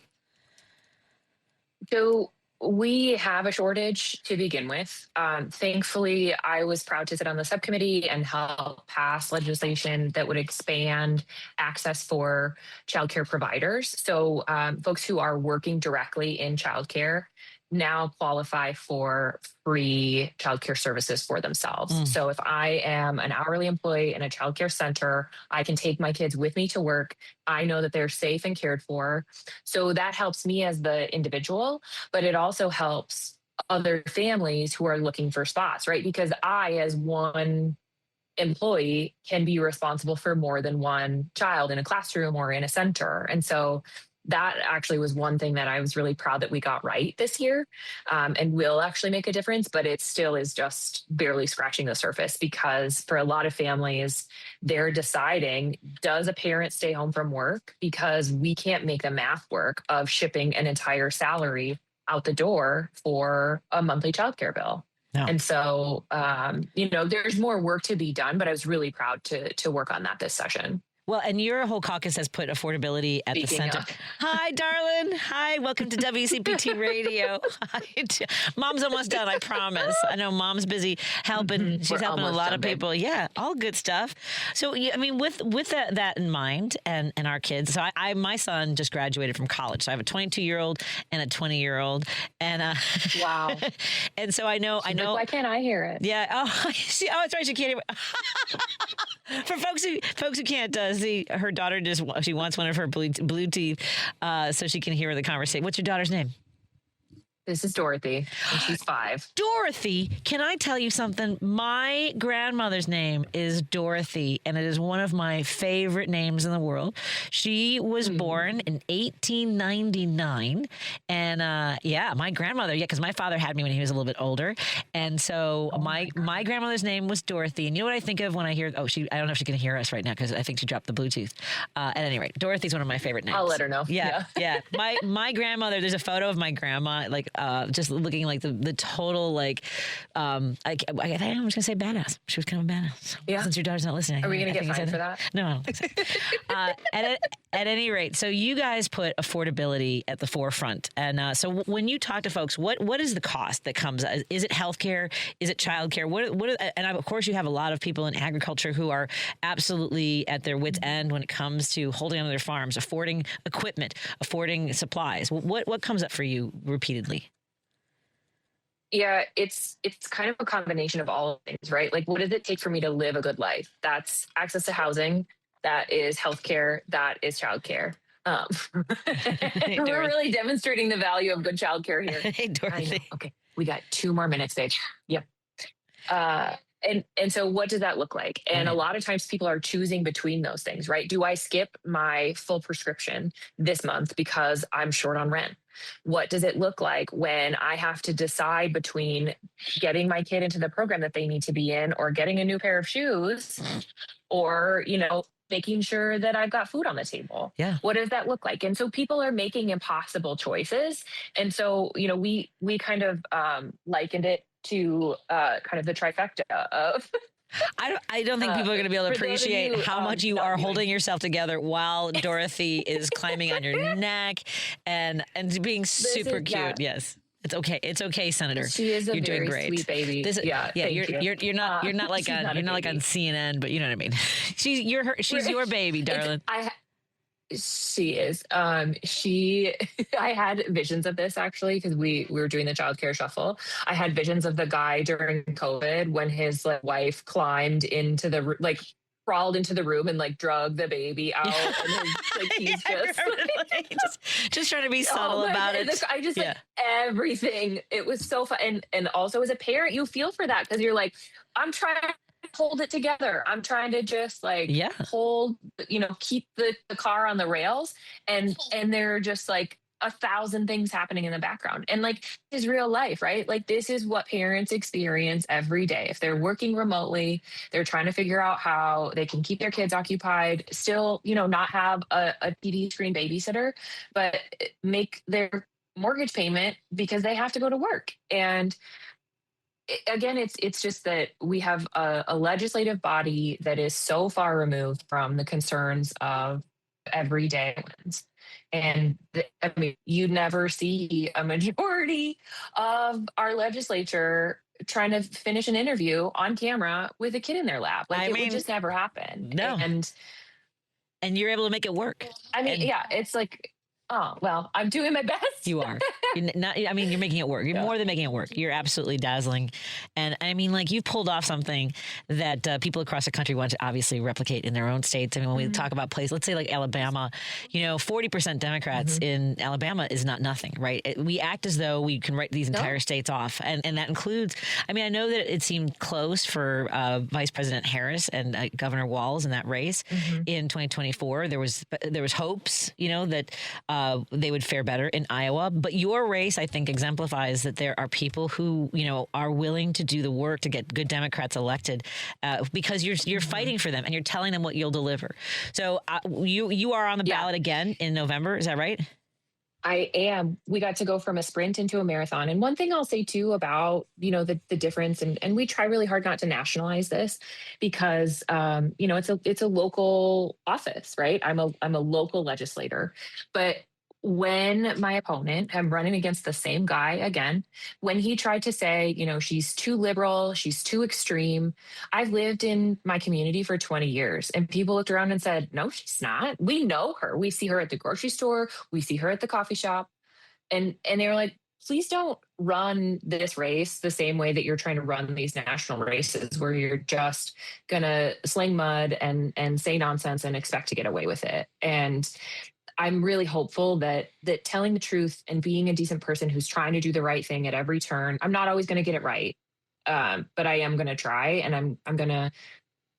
So we have a shortage to begin with. Thankfully, I was proud to sit on the subcommittee and help pass legislation that would expand access for childcare providers. So folks who are working directly in childcare now qualify for free childcare services for themselves. So if I am an hourly employee in a childcare center, I can take my kids with me to work. I know that they're safe and cared for. So that helps me as the individual, but it also helps other families who are looking for spots, right? Because I, as one employee, can be responsible for more than one child in a classroom or in a center. And so that actually was one thing that I was really proud that we got right this year, and will actually make a difference, but it still is just barely scratching the surface because for a lot of families, they're deciding, does a parent stay home from work? Because we can't make the math work of shipping an entire salary out the door for a monthly childcare bill. No. And so, there's more work to be done, but I was really proud to work on that this session. Well, and your whole caucus has put affordability at the center. Hi, darling. Hi, welcome to WCPT Radio. Mom's almost done, I promise. I know Mom's busy helping. She's helping a lot of people. Yeah, all good stuff. So, I mean, with that in mind and our kids, so my son just graduated from college. So I have a 22-year-old and a 20-year-old. And wow. And so I know. Like, why can't I hear it? Yeah. Oh, that's right. She can't hear. For folks who can't see, her daughter she wants one of her blue teeth so she can hear the conversation. What's your daughter's name? This is Dorothy, and she's 5. Dorothy, can I tell you something? My grandmother's name is Dorothy, and it is one of my favorite names in the world. She was born in 1899, and my grandmother, because my father had me when he was a little bit older, and so my grandmother's name was Dorothy. And you know what I think of when I hear? I don't know if she can hear us right now because I think she dropped the Bluetooth. At any rate, Dorothy's one of my favorite names. I'll let her know. Yeah. My grandmother. There's a photo of my grandma, just looking like the total, I was going to say badass. She was kind of a badass. Yeah. Since your daughter's not listening. Are we going to get fined for that? No, I don't think so. At any rate, so you guys put affordability at the forefront. And so when you talk to folks, what is the cost that comes? Is it healthcare? Is it childcare? And of course, you have a lot of people in agriculture who are absolutely at their wits' end when it comes to holding on to their farms, affording equipment, affording supplies. What comes up for you repeatedly? Yeah, it's kind of a combination of all things, right? Like, what does it take for me to live a good life? That's access to housing, that is healthcare, that is childcare. We're really demonstrating the value of good childcare here. Hey, Dorothy. Okay, we got 2 more minutes, babe. Yep. And so what does that look like? And a lot of times people are choosing between those things, right? Do I skip my full prescription this month because I'm short on rent? What does it look like when I have to decide between getting my kid into the program that they need to be in, or getting a new pair of shoes, or, making sure that I've got food on the table? Yeah. What does that look like? And so people are making impossible choices. And so, we kind of likened it to kind of the trifecta of I don't think people are going to be able to appreciate how much you are holding yourself together while Dorothy is climbing on your neck and being super cute. Yeah. Yes. It's okay. It's okay, Senator. She is you're very doing great. sweet baby. You're not like on CNN, but you know what I mean. She's your baby, darling. She is. I had visions of this actually because we were doing the childcare shuffle. I had visions of the guy during COVID when his wife climbed into the crawled into the room and drug the baby out. And he's just trying to be subtle about it. I just everything. It was so fun. And also as a parent, you feel for that because you're like, I'm trying to hold it together. I'm trying to just hold, keep the car on the rails. And there are just 1,000 things happening in the background. And this is real life, right? This is what parents experience every day. If they're working remotely, they're trying to figure out how they can keep their kids occupied, still, not have a TV screen babysitter, but make their mortgage payment because they have to go to work. And again, it's just that we have a legislative body that is so far removed from the concerns of everyday ones. And you never see a majority of our legislature trying to finish an interview on camera with a kid in their lap. It would just never happen. No. And you're able to make it work. It's oh, well, I'm doing my best. You are. You're making it work. You're more than making it work. You're absolutely dazzling. And you've pulled off something that people across the country want to obviously replicate in their own states. When we talk about places, let's say Alabama, 40% Democrats in Alabama is not nothing, right? We act as though we can write these entire states off. And that includes, I know that it seemed close for Vice President Harris and Governor Walz in that race in 2024. There was hopes, that they would fare better in Iowa. But your race, I think, exemplifies that there are people who, are willing to do the work to get good Democrats elected because you're fighting for them and you're telling them what you'll deliver. So you are on the ballot again in November. Is that right? I am. We got to go from a sprint into a marathon. And one thing I'll say too about, the difference, and we try really hard not to nationalize this because, it's a local office, right? I'm a local legislator, but when my opponent, I'm running against the same guy again, when he tried to say, she's too liberal, she's too extreme. I've lived in my community for 20 years and people looked around and said, no, she's not. We know her. We see her at the grocery store. We see her at the coffee shop. And they were like, please don't run this race the same way that you're trying to run these national races where you're just going to sling mud and say nonsense and expect to get away with it. And I'm really hopeful that telling the truth and being a decent person who's trying to do the right thing at every turn, I'm not always going to get it right. But I am going to try, and I'm going to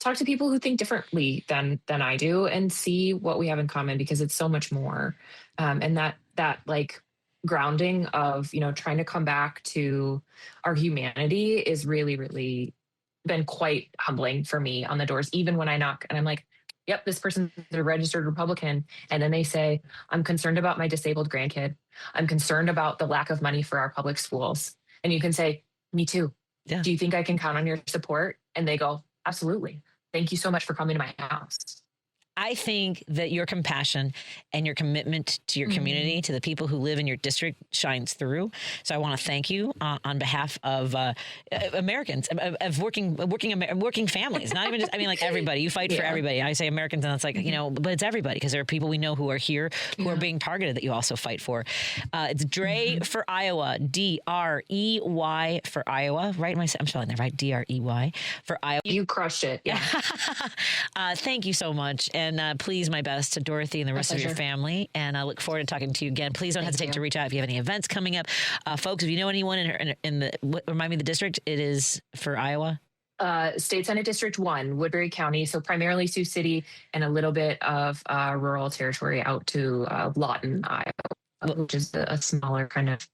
talk to people who think differently than I do and see what we have in common, because it's so much more. And that like grounding of, trying to come back to our humanity is really, really been quite humbling for me on the doors, even when I knock and I'm like, yep, this person's a registered Republican. And then they say, I'm concerned about my disabled grandkid. I'm concerned about the lack of money for our public schools. And you can say, me too. Yeah. Do you think I can count on your support? And they go, absolutely. Thank you so much for coming to my house. I think that your compassion and your commitment to your community, to the people who live in your district, shines through. So I want to thank you on behalf of Americans, of working families. Not even just, like everybody. You fight for everybody. I say Americans, and it's like, but it's everybody, because there are people we know who are here who are being targeted that you also fight for. It's Drey for Iowa, DREY for Iowa. Right? I'm spelling that right. DREY for Iowa. You crushed it. Yeah. Thank you so much. And please, my best to Dorothy and the rest of your family. And I look forward to talking to you again. Please don't hesitate to reach out if you have any events coming up. Folks, if you know anyone in the, remind me the district, it is for Iowa. State Senate District 1, Woodbury County. So primarily Sioux City and a little bit of rural territory out to Lawton, Iowa, which is a smaller kind of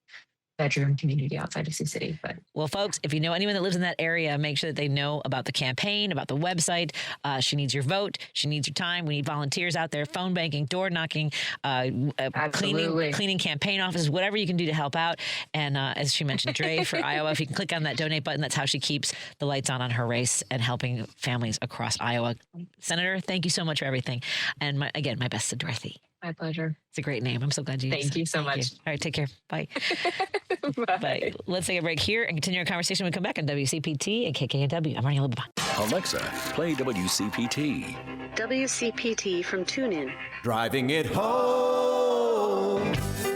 bedroom community outside of Sioux City. But well, folks, if you know anyone that lives in that area, make sure that they know about the campaign, about the website. She needs your vote. She needs your time. We need volunteers out there, phone banking, door knocking, cleaning campaign offices, whatever you can do to help out. And as she mentioned, Drey for Iowa, if you can click on that donate button, that's how she keeps the lights on her race and helping families across Iowa. Senator, thank you so much for everything. And my best to Dorothy. My pleasure. It's a great name. I'm so glad you Thank you so much. All right, take care. Bye. Bye. Bye. Let's take a break here and continue our conversation when we come back on WCPT and KKNW. I'm Marnie Lubavon. Alexa, play WCPT. WCPT from TuneIn. Driving it home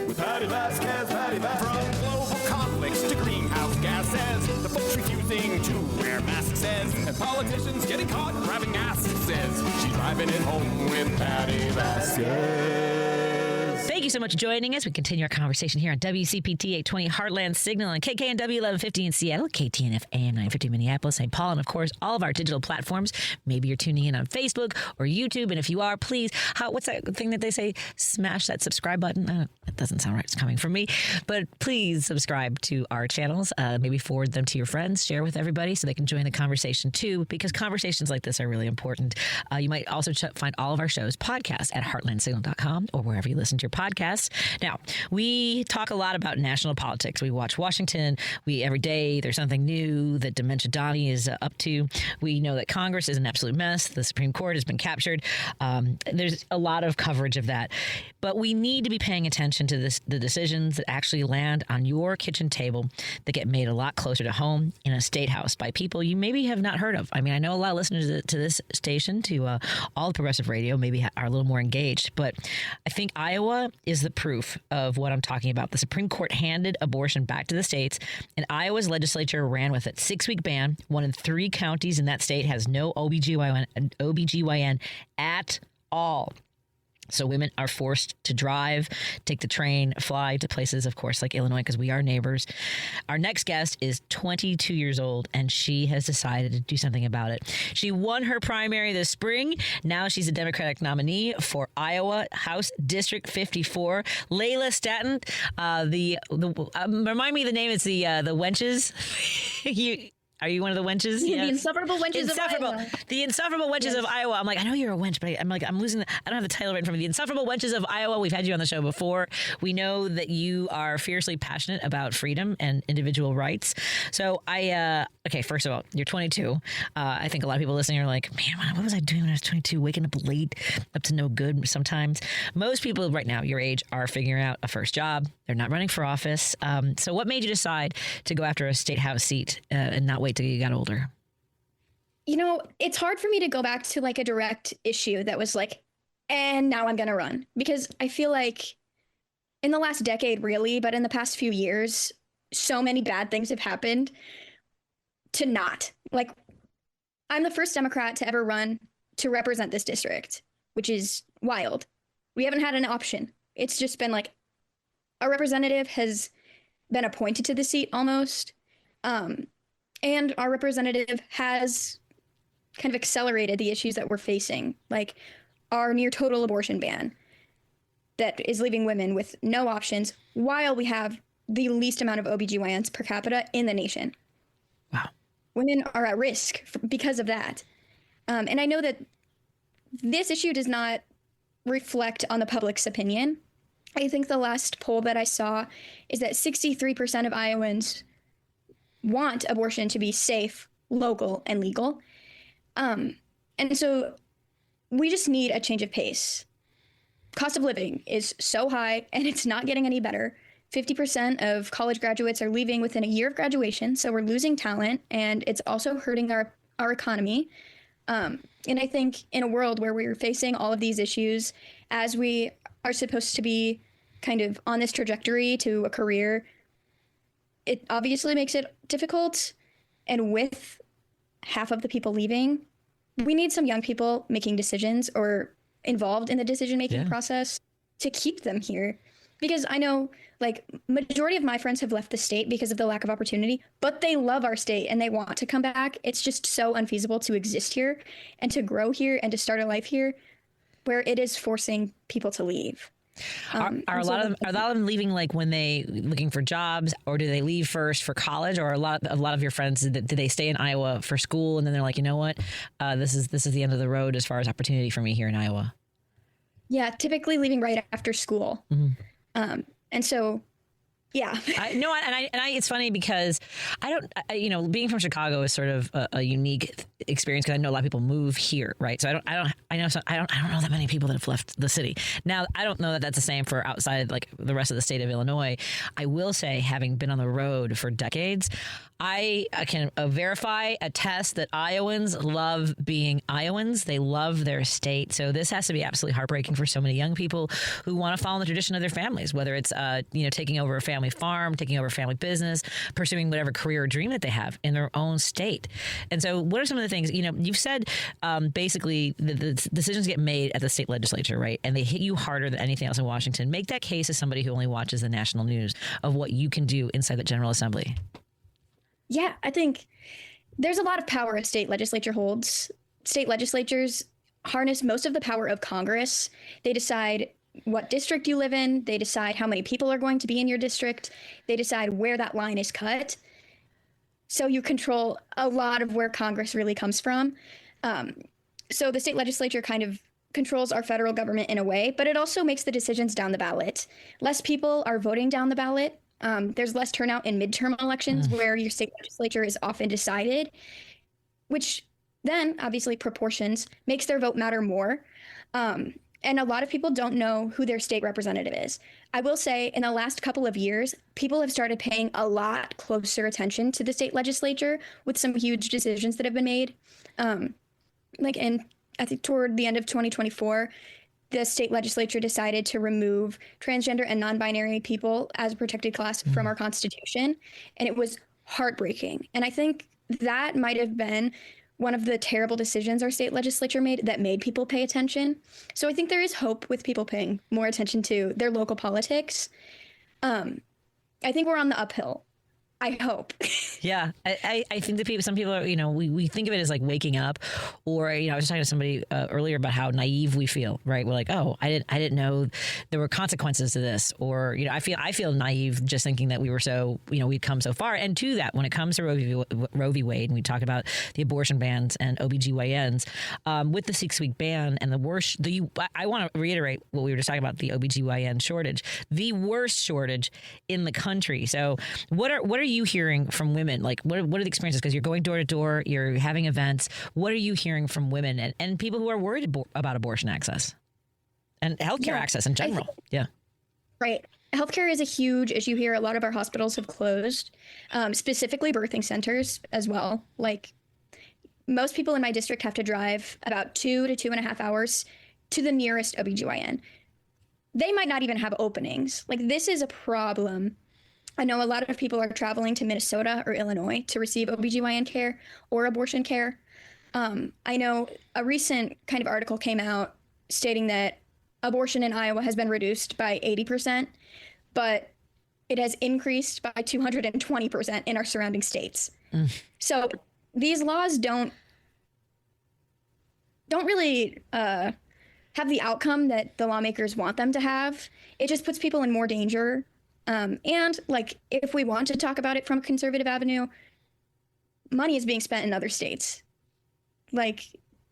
with Patti Vasquez, From global conflicts to greenhouse gases, the folks refusing to wear masks says, and politicians getting caught grabbing asses says, she's driving it home with Patti Vasquez. Thank you so much for joining us. We continue our conversation here on WCPT 820 Heartland Signal and KKNW 1150 in Seattle, KTNF AM 950 Minneapolis, St. Paul, and of course, all of our digital platforms. Maybe you're tuning in on Facebook or YouTube, and if you are, please, what's that thing that they say? Smash that subscribe button. That doesn't sound right. It's coming from me, but please subscribe to our channels. Maybe forward them to your friends, share with everybody so they can join the conversation too, because conversations like this are really important. You might also find all of our shows podcast at heartlandsignal.com or wherever you listen to your podcasts. Now, we talk a lot about national politics. We watch Washington. Every day there's something new that Dementia Donnie is up to. We know that Congress is an absolute mess. The Supreme Court has been captured. There's a lot of coverage of that. But we need to be paying attention to the decisions that actually land on your kitchen table that get made a lot closer to home in a state house by people you maybe have not heard of. I mean, I know a lot of listeners to this station, to all of progressive radio, maybe are a little more engaged. But I think Iowa is the proof of what I'm talking about. The Supreme Court handed abortion back to the states, and Iowa's legislature ran with it. 6-week ban. 1 in 3 counties in that state has no OBGYN at all. So women are forced to drive, take the train, fly to places, of course, like Illinois, because we are neighbors. Our next guest is 22 years old, and she has decided to do something about it. She won her primary this spring. Now she's a Democratic nominee for Iowa House District 54. Layla Staton, remind me the name. It's the Wenches. Are you one of the wenches? Yeah. The insufferable wenches of Iowa. The insufferable wenches of Iowa. I'm like, I know you're a wench, but I'm losing. I don't have the title right in front of me. The insufferable wenches of Iowa. We've had you on the show before. We know that you are fiercely passionate about freedom and individual rights. So okay, first of all, you're 22. I think a lot of people listening are like, man, what was I doing when I was 22? Waking up late, up to no good sometimes. Most people right now, your age, are figuring out a first job. They're not running for office. So what made you decide to go after a state house seat and not wait till you got older? You know, it's hard for me to go back to like a direct issue that was like, and now I'm going to run, because I feel like in the last decade, really, but in the past few years, so many bad things have happened to not. Like, I'm the first Democrat to ever run to represent this district, which is wild. We haven't had an option. It's just been like a representative has been appointed to the seat almost. And our representative has kind of accelerated the issues that we're facing, like our near total abortion ban that is leaving women with no options while we have the least amount of OBGYNs per capita in the nation. Wow. Women are at risk because of that. And I know that this issue does not reflect on the public's opinion. I think the last poll that I saw is that 63% of Iowans want abortion to be safe, local, and legal. And so we just need a change of pace. Cost of living is so high, and it's not getting any better. 50% of college graduates are leaving within a year of graduation, so we're losing talent, and it's also hurting our economy. And I think in a world where we're facing all of these issues, as we are supposed to be kind of on this trajectory to a career, it obviously makes it difficult. And with half of the people leaving, we need some young people making decisions or involved in the decision-making process to keep them here. Because I know, like, majority of my friends have left the state because of the lack of opportunity, but they love our state and they want to come back. It's just so unfeasible to exist here and to grow here and to start a life here where it is forcing people to leave. Are a lot of them leaving like when they looking for jobs, or do they leave first for college, or a lot of your friends do they stay in Iowa for school and then they're like, you know what, this is the end of the road as far as opportunity for me here in Iowa? Yeah, typically leaving right after school. Mm-hmm. And so, yeah. It's funny because being from Chicago is sort of a unique experience because I know a lot of people move here, right? So I don't know that many people that have left the city. Now, I don't know that that's the same for outside like the rest of the state of Illinois. I will say, having been on the road for decades, I can verify, attest that Iowans love being Iowans. They love their state. So this has to be absolutely heartbreaking for so many young people who want to follow the tradition of their families, whether it's taking over a family farm, taking over a family business, pursuing whatever career or dream that they have in their own state. And so what are some of the things, you've said basically the decisions get made at the state legislature, right? And they hit you harder than anything else in Washington. Make that case as somebody who only watches the national news of what you can do inside the General Assembly. Yeah, I think there's a lot of power a state legislature holds. State legislatures harness most of the power of Congress. They decide what district you live in. They decide how many people are going to be in your district. They decide where that line is cut. So you control a lot of where Congress really comes from. So the state legislature kind of controls our federal government in a way, but it also makes the decisions down the ballot. Less people are voting down the ballot. There's less turnout in midterm elections where your state legislature is often decided, which then obviously proportions makes their vote matter more. And a lot of people don't know who their state representative is. I will say in the last couple of years, people have started paying a lot closer attention to the state legislature with some huge decisions that have been made. I think toward the end of 2024, the state legislature decided to remove transgender and non-binary people as a protected class from our Constitution. And it was heartbreaking. And I think that might have been one of the terrible decisions our state legislature made that made people pay attention. So I think there is hope with people paying more attention to their local politics. I think we're on the uphill. I hope. Yeah, I think that some people are, we think of it as like waking up, or, I was talking to somebody earlier about how naive we feel, right? We're like, oh, I didn't know there were consequences to this, or, I feel naive just thinking that we were so, we'd come so far. And to that, when it comes to Roe v. Wade, and we talk about the abortion bans and OBGYNs, with the 6-week ban and I want to reiterate what we were just talking about, the OBGYN shortage, the worst shortage in the country. So what are you hearing from women? Like, what are the experiences? Because you're going door to door, you're having events. What are you hearing from women and people who are worried about abortion access and healthcare access in general? Right. Healthcare is a huge issue here. A lot of our hospitals have closed, specifically birthing centers as well. Like, most people in my district have to drive about 2 to 2.5 hours to the nearest OBGYN. they might not even have openings. Like, this is a problem. I know a lot of people are traveling to Minnesota or Illinois to receive OBGYN care or abortion care. I know a recent kind of article came out stating that abortion in Iowa has been reduced by 80%, but it has increased by 220% in our surrounding states. So these laws don't really have the outcome that the lawmakers want them to have. It just puts people in more danger. And like, if we want to talk about it from a conservative avenue, money is being spent in other states. Like,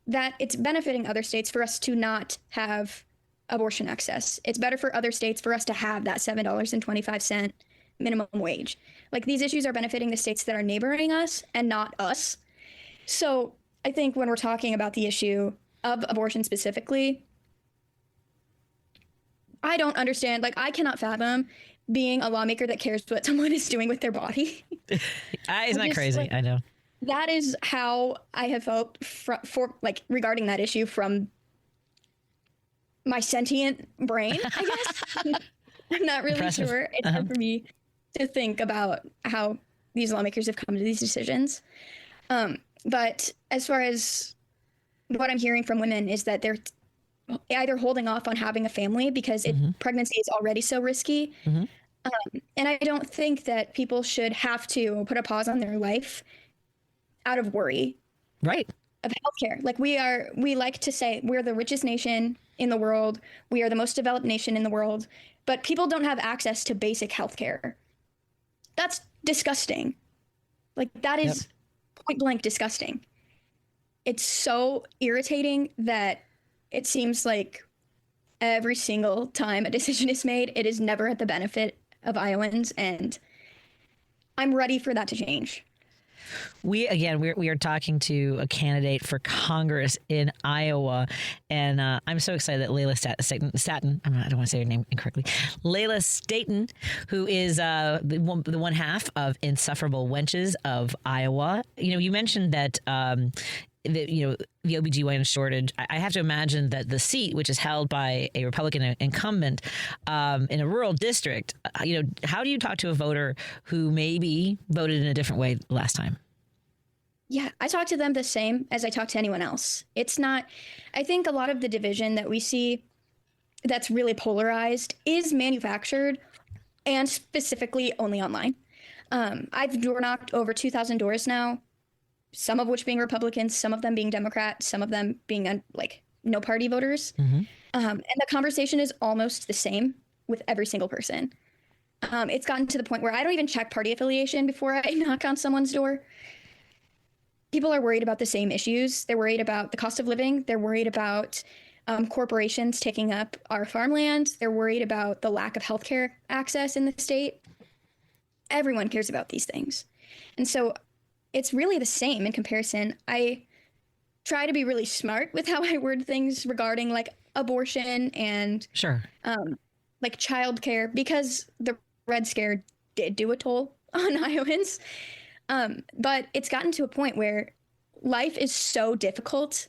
that it's benefiting other states for us to not have abortion access. It's better for other states for us to have that $7.25 minimum wage. Like, these issues are benefiting the states that are neighboring us and not us. So I think when we're talking about the issue of abortion specifically, I don't understand. Like, I cannot fathom being a lawmaker that cares what someone is doing with their body. Isn't that crazy? Like, I know. That is how I have felt for like regarding that issue from my sentient brain, I guess. I'm not really Impressive. sure. It's hard for me to think about how these lawmakers have come to these decisions. But as far as what I'm hearing from women is that they're either holding off on having a family because pregnancy is already so risky. And I don't think that people should have to put a pause on their life out of worry. Right. Of healthcare. Like, we like to say we're the richest nation in the world. We are the most developed nation in the world, but people don't have access to basic healthcare. That's disgusting. Like, that is point blank disgusting. It's so irritating that it seems like every single time a decision is made, it is never at the benefit of Iowans, and I'm ready for that to change. We are talking to a candidate for Congress in Iowa, and I'm so excited that Layla Staton, I don't want to say her name incorrectly, Layla Staton, who is the one half of Insufferable Wenches of Iowa. You know, you mentioned that the OBGYN shortage. I have to imagine that the seat, which is held by a Republican incumbent in a rural district, how do you talk to a voter who maybe voted in a different way last time? Yeah, I talk to them the same as I talk to anyone else. It's not, I think a lot of the division that we see that's really polarized is manufactured and specifically only online. I've door knocked over 2,000 doors now, some of which being Republicans, some of them being Democrat, some of them being no party voters. And the conversation is almost the same with every single person. It's gotten to the point where I don't even check party affiliation before I knock on someone's door. People are worried about the same issues. They're worried about the cost of living. They're worried about corporations taking up our farmland. They're worried about the lack of healthcare access in the state. Everyone cares about these things. And so it's really the same in comparison. I try to be really smart with how I word things regarding like abortion and like childcare, because the Red Scare did do a toll on Iowans. But it's gotten to a point where life is so difficult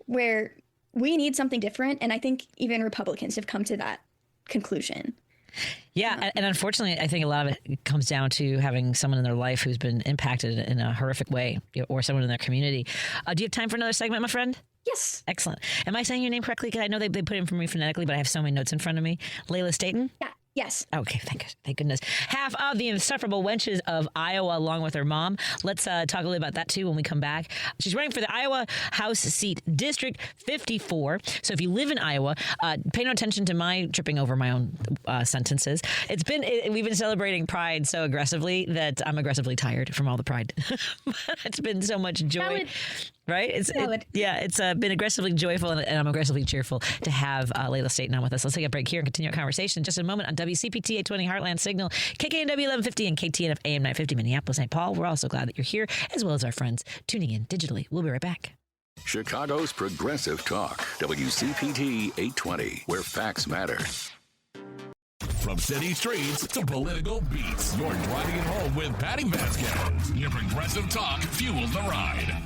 where we need something different. And I think even Republicans have come to that conclusion. Yeah. And unfortunately, I think a lot of it comes down to having someone in their life who's been impacted in a horrific way, or someone in their community. Do you have time for another segment, my friend? Yes. Excellent. Am I saying your name correctly? Because I know they put it in for me phonetically, but I have so many notes in front of me. Layla Staton? Yeah. Yes. Okay, thank goodness. Half of the Insufferable Wenches of Iowa, along with her mom. Let's talk a little about that, too, when we come back. She's running for the Iowa House seat, District 54. So if you live in Iowa, pay no attention to my tripping over my own sentences. We've been celebrating Pride so aggressively that I'm aggressively tired from all the Pride. It's been so much joy. Valid. Right? It's been aggressively joyful, and I'm aggressively cheerful to have Layla Staton on with us. Let's take a break here and continue our conversation in just a moment on WCPT 820 Heartland Signal, KKNW 1150 and KTNF AM 950 Minneapolis, St. Paul. We're also glad that you're here, as well as our friends tuning in digitally. We'll be right back. Chicago's Progressive Talk, WCPT 820, where facts matter. From city streets to political beats, you're driving it home with Patti Vasquez. Your Progressive Talk fuels the ride.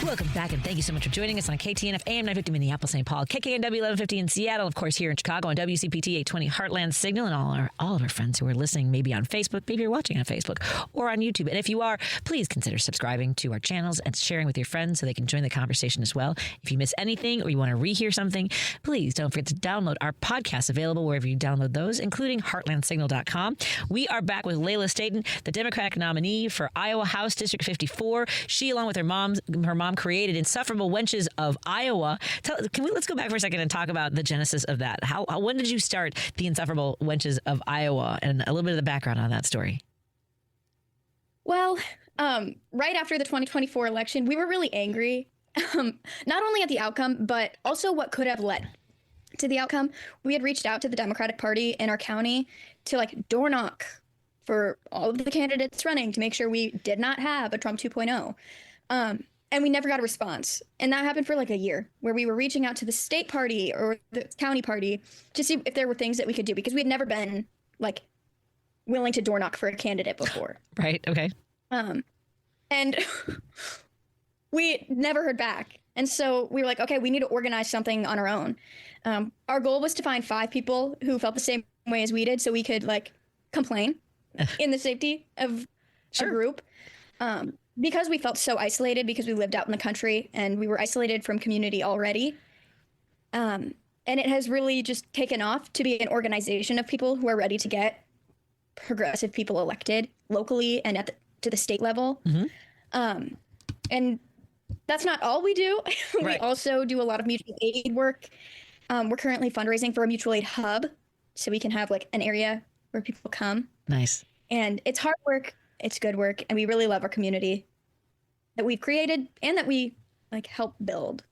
Welcome back, and thank you so much for joining us on KTNF AM 950 Minneapolis, St. Paul, KKNW 1150 in Seattle, of course, here in Chicago on WCPT 820 Heartland Signal, and all of our friends who are listening, maybe on Facebook, maybe you're watching on Facebook or on YouTube. And if you are, please consider subscribing to our channels and sharing with your friends so they can join the conversation as well. If you miss anything or you want to rehear something, please don't forget to download our podcasts available wherever you download those, including heartlandsignal.com. We are back with Layla Staten, the Democratic nominee for Iowa House District 54. She, along with her mom created Insufferable Wenches of Iowa. Let's go back for a second and talk about the genesis of that. When did you start the Insufferable Wenches of Iowa, and a little bit of the background on that story? Well, right after the 2024 election, we were really angry, not only at the outcome, but also what could have led to the outcome. We had reached out to the Democratic Party in our county to door knock for all of the candidates running to make sure we did not have a Trump 2.0. And we never got a response. And that happened for a year, where we were reaching out to the state party or the county party to see if there were things that we could do, because we had never been willing to door knock for a candidate before. Right. Okay. And we never heard back. And so we were like, okay, we need to organize something on our own. Our goal was to find 5 people who felt the same way as we did, so we could complain in the safety of a group. Because we felt so isolated, because we lived out in the country and we were isolated from community already. And it has really just taken off to be an organization of people who are ready to get progressive people elected locally and to the state level. Mm-hmm. And that's not all we do. We also do a lot of mutual aid work. We're currently fundraising for a mutual aid hub, so we can have an area where people come. Nice. And it's hard work. It's good work, and we really love our community that we've created and that we help build.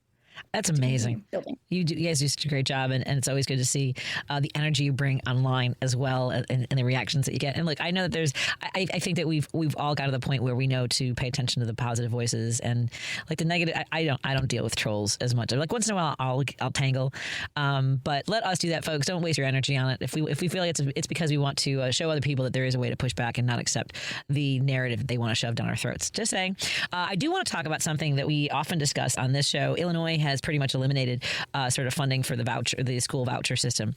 That's amazing. You guys do such a great job, and it's always good to see the energy you bring online as well, and the reactions that you get. And look, I know that I think that we've all got to the point where we know to pay attention to the positive voices, and the negative. I don't deal with trolls as much. Once in a while I'll tangle, but let us do that, folks. Don't waste your energy on it. If we feel like it's because we want to show other people that there is a way to push back and not accept the narrative that they want to shove down our throats. Just saying. I do want to talk about something that we often discuss on this show. Illinois has pretty much eliminated sort of funding for the school voucher system.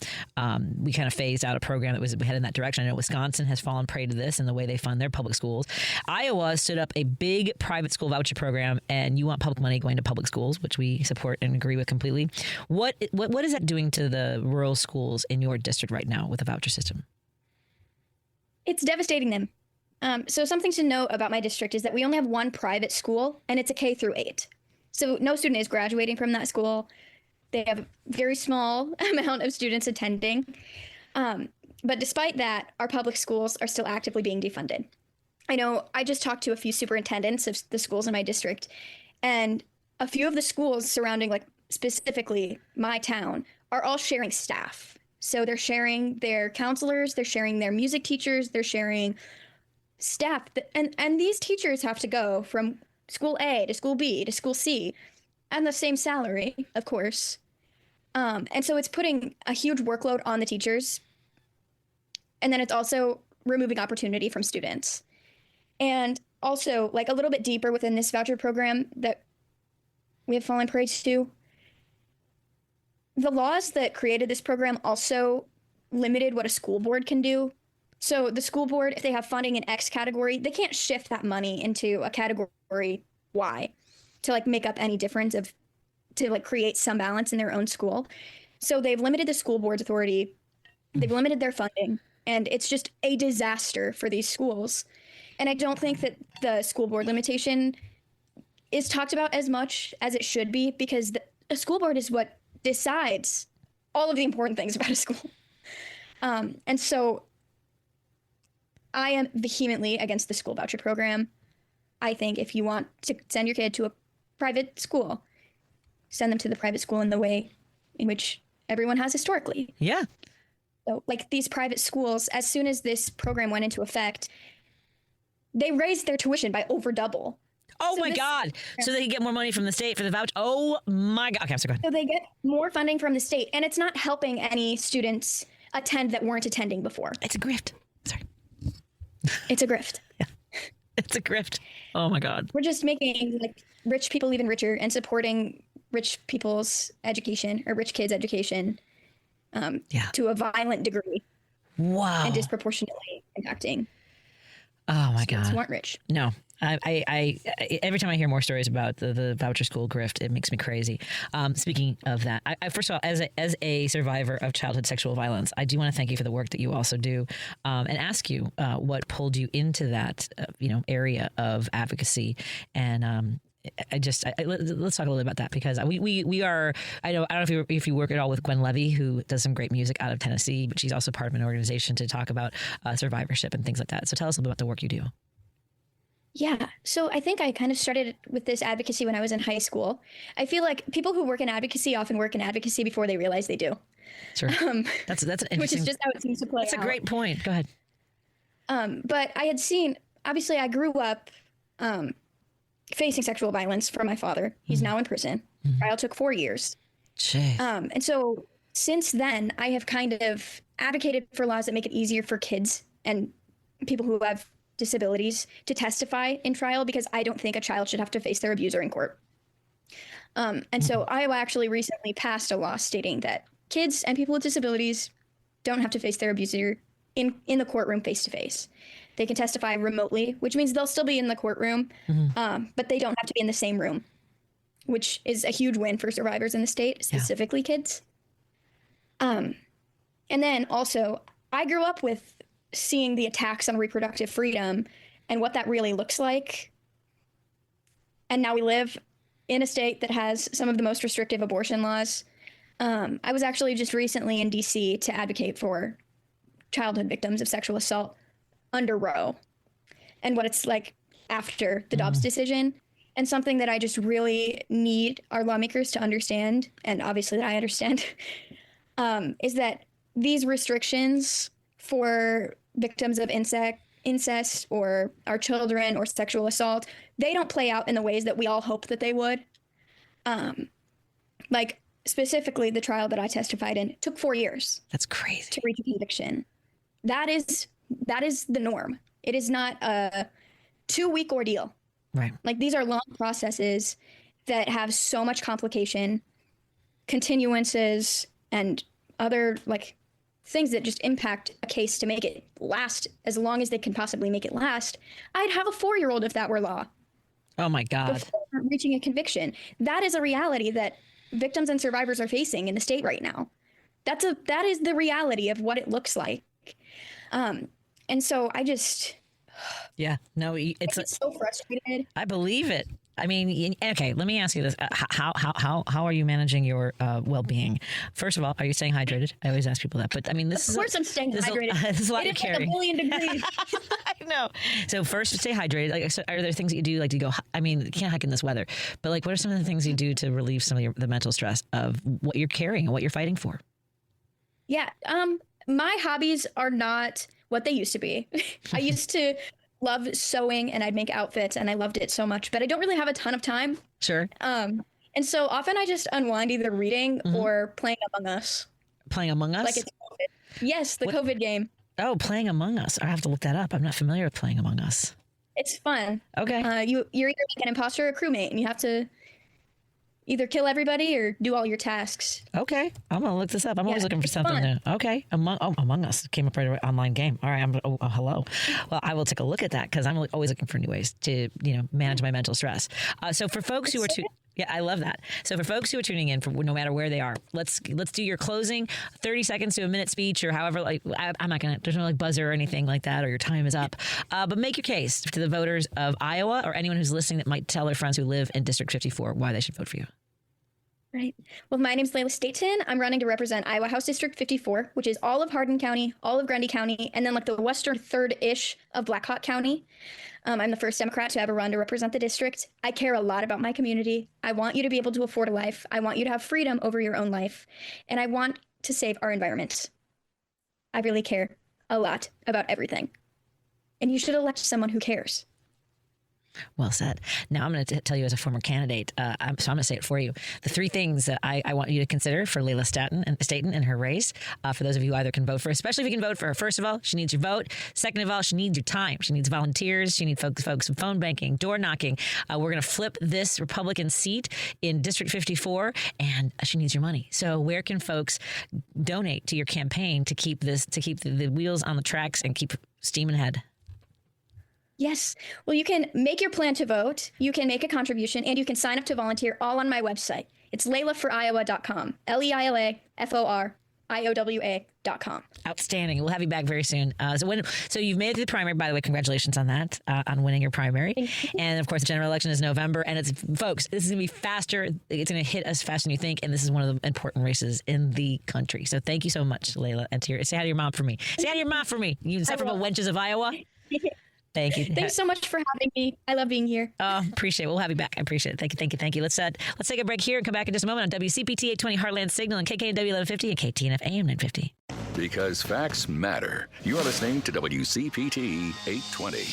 We kind of phased out a program that was headed in that direction. I know Wisconsin has fallen prey to this in the way they fund their public schools. Iowa stood up a big private school voucher program, and you want public money going to public schools, which we support and agree with completely. What is that doing to the rural schools in your district right now with the voucher system? It's devastating them. So something to know about my district is that we only have one private school, and it's a K through 8. So no student is graduating from that school. They have a very small amount of students attending. But despite that, our public schools are still actively being defunded. I know I just talked to a few superintendents of the schools in my district, and a few of the schools surrounding, specifically my town, are all sharing staff. So they're sharing their counselors, they're sharing their music teachers, they're sharing staff. And these teachers have to go from school A to school B to school C, and the same salary, of course. And so it's putting a huge workload on the teachers. And then it's also removing opportunity from students. And also, a little bit deeper within this voucher program that we have fallen prey to, the laws that created this program also limited what a school board can do. So the school board, if they have funding in X category, they can't shift that money into a category Y to make up any difference to create some balance in their own school. So they've limited the school board's authority. They've limited their funding, and it's just a disaster for these schools. And I don't think that the school board limitation is talked about as much as it should be, because the school board is what decides all of the important things about a school. And so I am vehemently against the school voucher program. I think if you want to send your kid to a private school, send them to the private school in the way in which everyone has historically. Yeah. So these private schools, as soon as this program went into effect, they raised their tuition by over double. Oh, so my God. So they can get more money from the state for the voucher. Oh, my God. Okay, I'm sorry, go ahead. So they get more funding from the state, and it's not helping any students attend that weren't attending before. It's a grift. Sorry. It's a grift. Yeah. It's a grift. Oh, my God. We're just making rich people even richer and supporting rich people's education or rich kids' education to a violent degree. Wow. And disproportionately impacting. Oh my students God. who aren't rich. No. I every time I hear more stories about the voucher school grift, it makes me crazy. Speaking of that, I first of all, as a survivor of childhood sexual violence, I do want to thank you for the work that you also do, and ask you what pulled you into that area of advocacy. And let's talk a little bit about that, because we are, I don't know if you work at all with Gwen Levy, who does some great music out of Tennessee, but she's also part of an organization to talk about survivorship and things like that. So tell us a little bit about the work you do. Yeah. So I think I kind of started with this advocacy when I was in high school. I feel like people who work in advocacy often work in advocacy before they realize they do. Sure. That's an interesting, which is just how it seems to play out. That's a great point. Go ahead. But I had seen, obviously I grew up facing sexual violence from my father. He's now in prison. Trial took 4 years. And so since then, I have kind of advocated for laws that make it easier for kids and people who have disabilities to testify in trial, because I don't think a child should have to face their abuser in court. And so Iowa actually recently passed a law stating that kids and people with disabilities don't have to face their abuser in the courtroom face to face. They can testify remotely, which means they'll still be in the courtroom, but they don't have to be in the same room, which is a huge win for survivors in the state, specifically kids. And then also, I grew up with seeing the attacks on reproductive freedom and what that really looks like. And now we live in a state that has some of the most restrictive abortion laws. I was actually just recently in DC to advocate for childhood victims of sexual assault under Roe and what it's like after the Dobbs decision. And something that I just really need our lawmakers to understand, and obviously that I understand, is that these restrictions for victims of incest or our children or sexual assault, they don't play out in the ways that we all hope that they would. Like specifically the trial that I testified in took 4 years. That's crazy. To reach a conviction. That is the norm. It is not a 2-week ordeal. Right. Like these are long processes that have so much complication, continuances, and other things that just impact a case to make it last as long as they can possibly make it last. I'd have a 4-year-old if that were law. Oh my God. Before reaching a conviction. That is a reality that victims and survivors are facing in the state right now. That is the reality of what it looks like. And so I just... Yeah, no, it's so frustrated. I believe it. I mean, okay, let me ask you this. How are you managing your well-being? First of all, are you staying hydrated? I always ask people that. But I mean, of course I'm staying hydrated. This is a lot it of is carrying. Like 1 billion degrees. I know. So first, stay hydrated. Like, so are there things that you do, like to go? I mean, you can't hike in this weather. But what are some of the things you do to relieve some of the mental stress of what you're carrying and what you're fighting for? Yeah. My hobbies are not what they used to be. I used to love sewing and I'd make outfits and I loved it so much, but I don't really have a ton of time. Sure. And so often I just unwind either reading or playing Among Us. Playing Among Us? Like it's COVID. Yes, the COVID game. Oh, Playing Among Us. I have to look that up. I'm not familiar with Playing Among Us. It's fun. Okay. You're either like an imposter or a crewmate and you have to either kill everybody or do all your tasks. Okay. I'm going to look this up. I'm always looking for something new. Okay. Among Us came up right away. Online game. All right. Hello. Well, I will take a look at that because I'm always looking for new ways to, manage my mental stress. So for folks who are yeah, I love that. So for folks who are tuning in, for no matter where they are, let's do your closing 30 seconds to a minute speech or however. I'm not gonna. There's no buzzer or anything like that, or your time is up. But make your case to the voters of Iowa or anyone who's listening that might tell their friends who live in District 54 why they should vote for you. Right. Well, my name's Layla Staten. I'm running to represent Iowa House District 54, which is all of Hardin County, all of Grundy County, and then the western third-ish of Black Hawk County. I'm the first Democrat to ever run to represent the district. I care a lot about my community. I want you to be able to afford a life. I want you to have freedom over your own life. And I want to save our environment. I really care a lot about everything. And you should elect someone who cares. Well said. Now I'm going to tell you as a former candidate, so I'm going to say it for you. The three things that I want you to consider for Layla Staten in her race, for those of you who either can vote for her, especially if you can vote for her. First of all, she needs your vote. Second of all, she needs your time. She needs volunteers. She needs folks with phone banking, door knocking. We're going to flip this Republican seat in District 54, and she needs your money. So where can folks donate to your campaign to keep the wheels on the tracks and keep steaming ahead? Yes. Well, you can make your plan to vote, you can make a contribution, and you can sign up to volunteer all on my website. It's leilaforoiowa.com. LEILAFORIOWA.com. Outstanding. We'll have you back very soon. So you've made it to the primary, by the way, congratulations on that, on winning your primary. And of course, the general election is November. And folks, this is going to be faster. It's going to hit us faster than you think. And this is one of the important races in the country. So thank you so much, Layla. And say hi to your mom for me. Say hi to your mom for me. You insufferable wenches of Iowa. Thank you. Thanks so much for having me. I love being here. Oh, appreciate it. We'll have you back. I appreciate it. Thank you. Let's take a break here and come back in just a moment on WCPT 820 Heartland Signal and KKNW 1150 and KTNF AM 950. Because facts matter. You're listening to WCPT 820.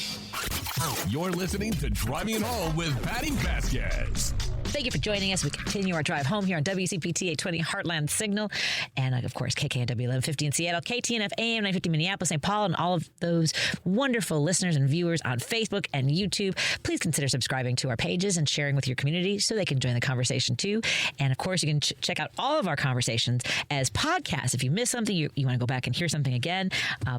You're listening to Driving It Home with Patti Vasquez. Thank you for joining us. We continue our drive home here on WCPT 820 Heartland Signal. And, of course, KKNW 1150 in Seattle, KTNF AM 950 Minneapolis, St. Paul, and all of those wonderful listeners and viewers on Facebook and YouTube. Please consider subscribing to our pages and sharing with your community so they can join the conversation, too. And, of course, you can check out all of our conversations as podcasts. If you miss something, you want to go back and hear something again,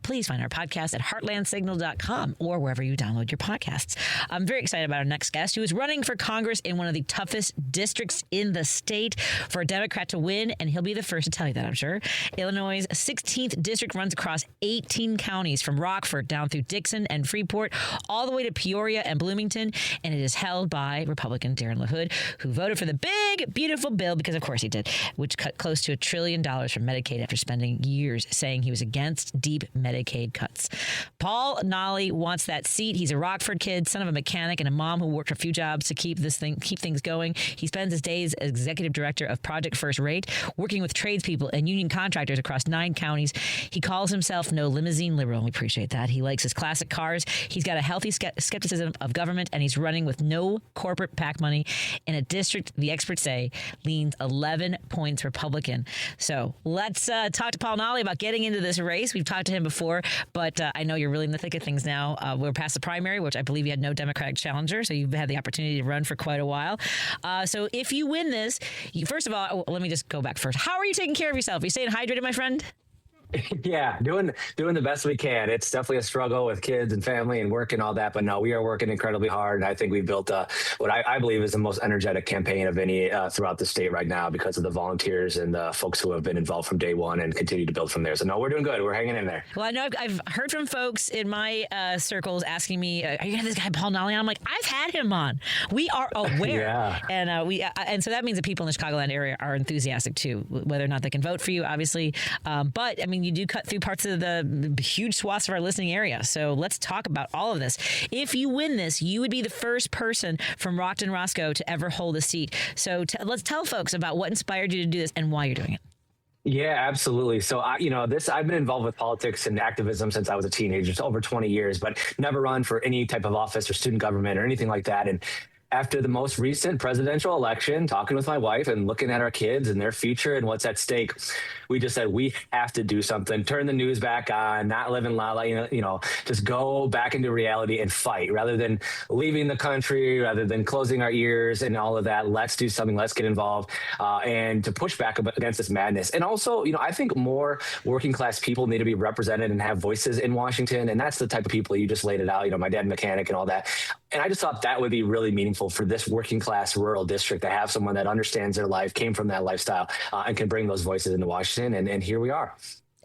please find our podcast at heartlandsignal.com or wherever you download your podcasts. I'm very excited about our next guest, who is running for Congress in one of the toughest districts in the state for a Democrat to win, and he'll be the first to tell you that, I'm sure. Illinois' 16th district runs across 18 counties from Rockford down through Dixon and Freeport, all the way to Peoria and Bloomington, and it is held by Republican Darren LaHood, who voted for the big, beautiful bill, because of course he did, which cut close to $1 trillion from Medicaid after spending years saying he was against deep Medicaid cuts. Paul Nolly wants that seat. He's a Rockford kid, son of a mechanic, and a mom who worked a few jobs to keep things going. He spends his days as executive director of Project First Rate, working with tradespeople and union contractors across 9 counties. He calls himself no limousine liberal. We appreciate that. He likes his classic cars. He's got a healthy skepticism of government, and he's running with no corporate PAC money in a district the experts say leans 11 points Republican. So let's talk to Paul Nolly about getting into this race. We've talked to him before, but I know you're really in the thick of things now. We're past the primary, which I believe you had no Democratic challenger, so you've had the opportunity to run for quite a while. So if you win this, first of all, let me just go back first. How are you taking care of yourself? Are you staying hydrated, my friend? Yeah, doing the best we can. It's definitely a struggle with kids and family and work and all that, but no, we are working incredibly hard. And I think we've built what I believe is the most energetic campaign of any throughout the state right now because of the volunteers and the folks who have been involved from day one and continue to build from there. So no, we're doing good. We're hanging in there. Well, I know I've heard from folks in my circles asking me, are you going to have this guy Paul Nolly on? I'm like, I've had him on. We are aware. Yeah. And and so that means that people in the Chicagoland area are enthusiastic too, whether or not they can vote for you, obviously. But I mean, you do cut through parts of the huge swaths of our listening area. So let's talk about all of this. If you win this, you would be the first person from Rockton Roscoe to ever hold a seat. So let's tell folks about what inspired you to do this and why you're doing it. Yeah, absolutely. So, I've been involved with politics and activism since I was a teenager, it's over 20 years, but never run for any type of office or student government or anything like that. And after the most recent presidential election, talking with my wife and looking at our kids and their future and what's at stake, we just said, we have to do something, turn the news back on, not live in la la, just go back into reality and fight rather than leaving the country, rather than closing our ears and all of that. Let's do something. Let's get involved and to push back against this madness. And also, I think more working class people need to be represented and have voices in Washington. And that's the type of people you just laid it out, my dad mechanic and all that. And I just thought that would be really meaningful for this working class rural district to have someone that understands their life, came from that lifestyle, and can bring those voices into Washington. And here we are.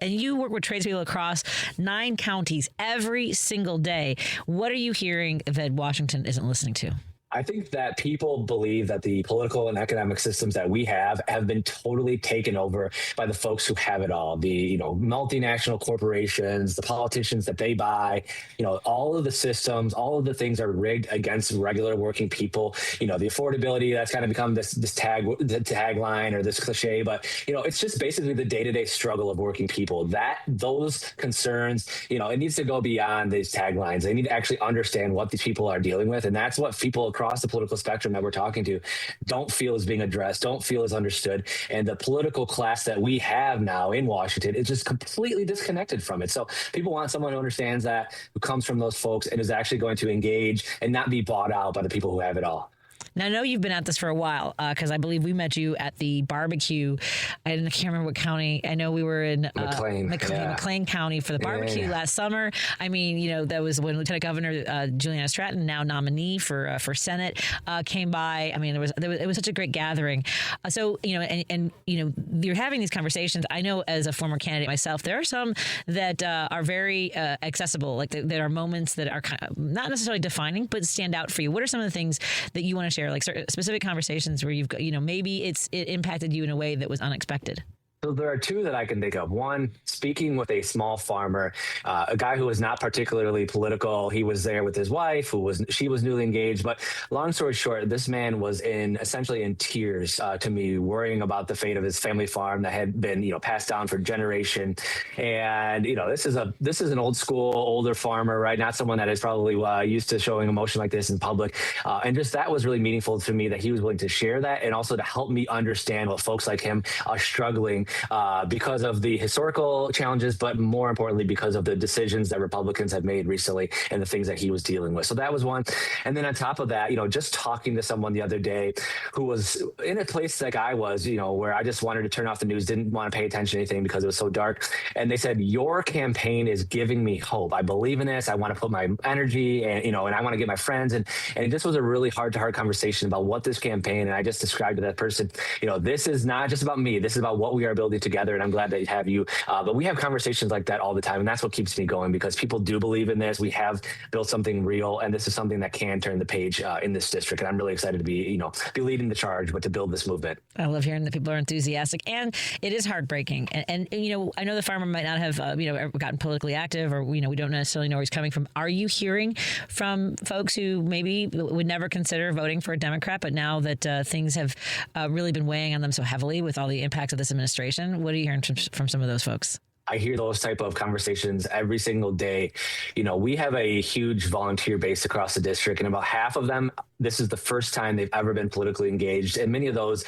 And you work with tradespeople across 9 counties every single day. What are you hearing that Washington isn't listening to? I think that people believe that the political and economic systems that we have been totally taken over by the folks who have it all. The multinational corporations, the politicians that they buy, all of the systems, all of the things are rigged against regular working people. The affordability, that's kind of become this tagline or this cliche, but it's just basically the day-to-day struggle of working people. Those concerns, it needs to go beyond these taglines. They need to actually understand what these people are dealing with, and that's what people across the political spectrum that we're talking to don't feel is being addressed, don't feel is understood. And the political class that we have now in Washington is just completely disconnected from it. So people want someone who understands that, who comes from those folks and is actually going to engage and not be bought out by the people who have it all. Now, I know you've been at this for a while because I believe we met you at the barbecue. I can't remember what county. I know we were in McLean County for the barbecue last summer. I mean, that was when Lieutenant Governor Juliana Stratton, now nominee for Senate, came by. I mean, it was such a great gathering. So, you're having these conversations. I know as a former candidate myself, there are some that are very accessible. Like there are moments that are kind of not necessarily defining, but stand out for you. What are some of the things that you want to share? Like specific conversations where you've got, maybe it impacted you in a way that was unexpected? So there are two that I can think of. One, speaking with a small farmer, a guy who was not particularly political. He was there with his wife, she was newly engaged. But long story short, this man was essentially in tears to me, worrying about the fate of his family farm that had been, passed down for generation. And this is an old school, older farmer, right? Not someone that is probably used to showing emotion like this in public. And just that was really meaningful to me that he was willing to share that, and also to help me understand what folks like him are struggling because of the historical challenges, but more importantly, because of the decisions that Republicans have made recently and the things that he was dealing with. So that was one. And then on top of that, just talking to someone the other day who was in a place like I was, where I just wanted to turn off the news, didn't want to pay attention to anything because it was so dark. And they said, your campaign is giving me hope. I believe in this. I want to put my energy and I want to get my friends. And this was a really heart-to-heart conversation about what this campaign, and I just described to that person, this is not just about me. This is about what we are building together, and I'm glad to have you. But we have conversations like that all the time, and that's what keeps me going, because people do believe in this. We have built something real, and this is something that can turn the page in this district. And I'm really excited to be leading the charge, but to build this movement. I love hearing that people are enthusiastic, and it is heartbreaking. And I know the farmer might not have gotten politically active, or we don't necessarily know where he's coming from. Are you hearing from folks who maybe would never consider voting for a Democrat, but now that things have really been weighing on them so heavily with all the impacts of this administration? What are you hearing from some of those folks? I hear those type of conversations every single day. We have a huge volunteer base across the district, and about half of them, this is the first time they've ever been politically engaged. And many of those,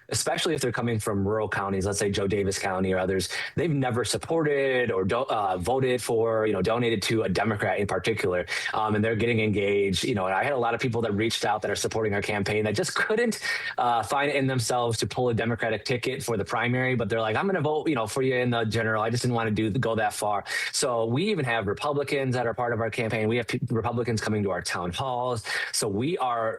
especially if they're coming from rural counties, let's say Joe Davis County or others, they've never supported or voted for, donated to a Democrat in particular. And they're getting engaged. And I had a lot of people that reached out that are supporting our campaign that just couldn't find it in themselves to pull a Democratic ticket for the primary, but they're like, I'm going to vote, for you in the general. I just didn't want to go that far. So we even have Republicans that are part of our campaign. We have Republicans coming to our town halls. So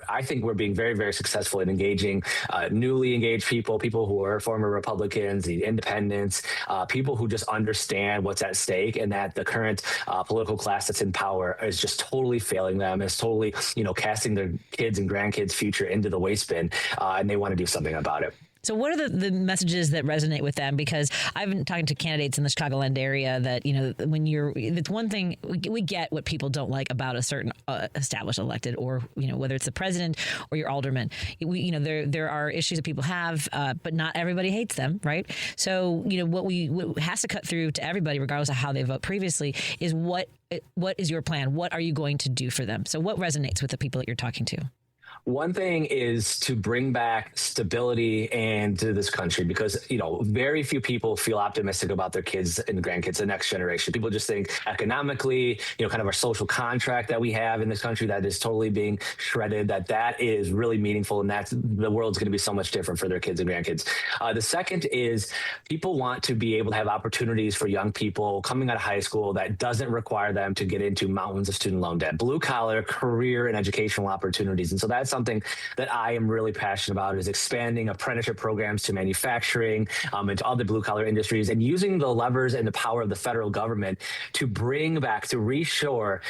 I think we're being very, very successful in engaging newly engaged people who are former Republicans, the independents, people who just understand what's at stake, and that the current political class that's in power is just totally failing them, is totally, casting their kids and grandkids' future into the waste bin, and they want to do something about it. So what are the messages that resonate with them? Because I've been talking to candidates in the Chicagoland area that, it's one thing, we get what people don't like about a certain established elected, or, whether it's the president or your alderman. There are issues that people have, but not everybody hates them, right? So, what has to cut through to everybody, regardless of how they vote previously, is what is your plan? What are you going to do for them? So what resonates with the people that you're talking to? One thing is to bring back stability into this country, because, very few people feel optimistic about their kids and grandkids, the next generation. People just think economically, kind of our social contract that we have in this country that is totally being shredded, that is really meaningful, and that's the world's going to be so much different for their kids and grandkids. The second is people want to be able to have opportunities for young people coming out of high school that doesn't require them to get into mountains of student loan debt, blue collar career and educational opportunities. And so that's something that I am really passionate about, is expanding apprenticeship programs to manufacturing and to other blue collar industries, and using the levers and the power of the federal government to bring back, to reshore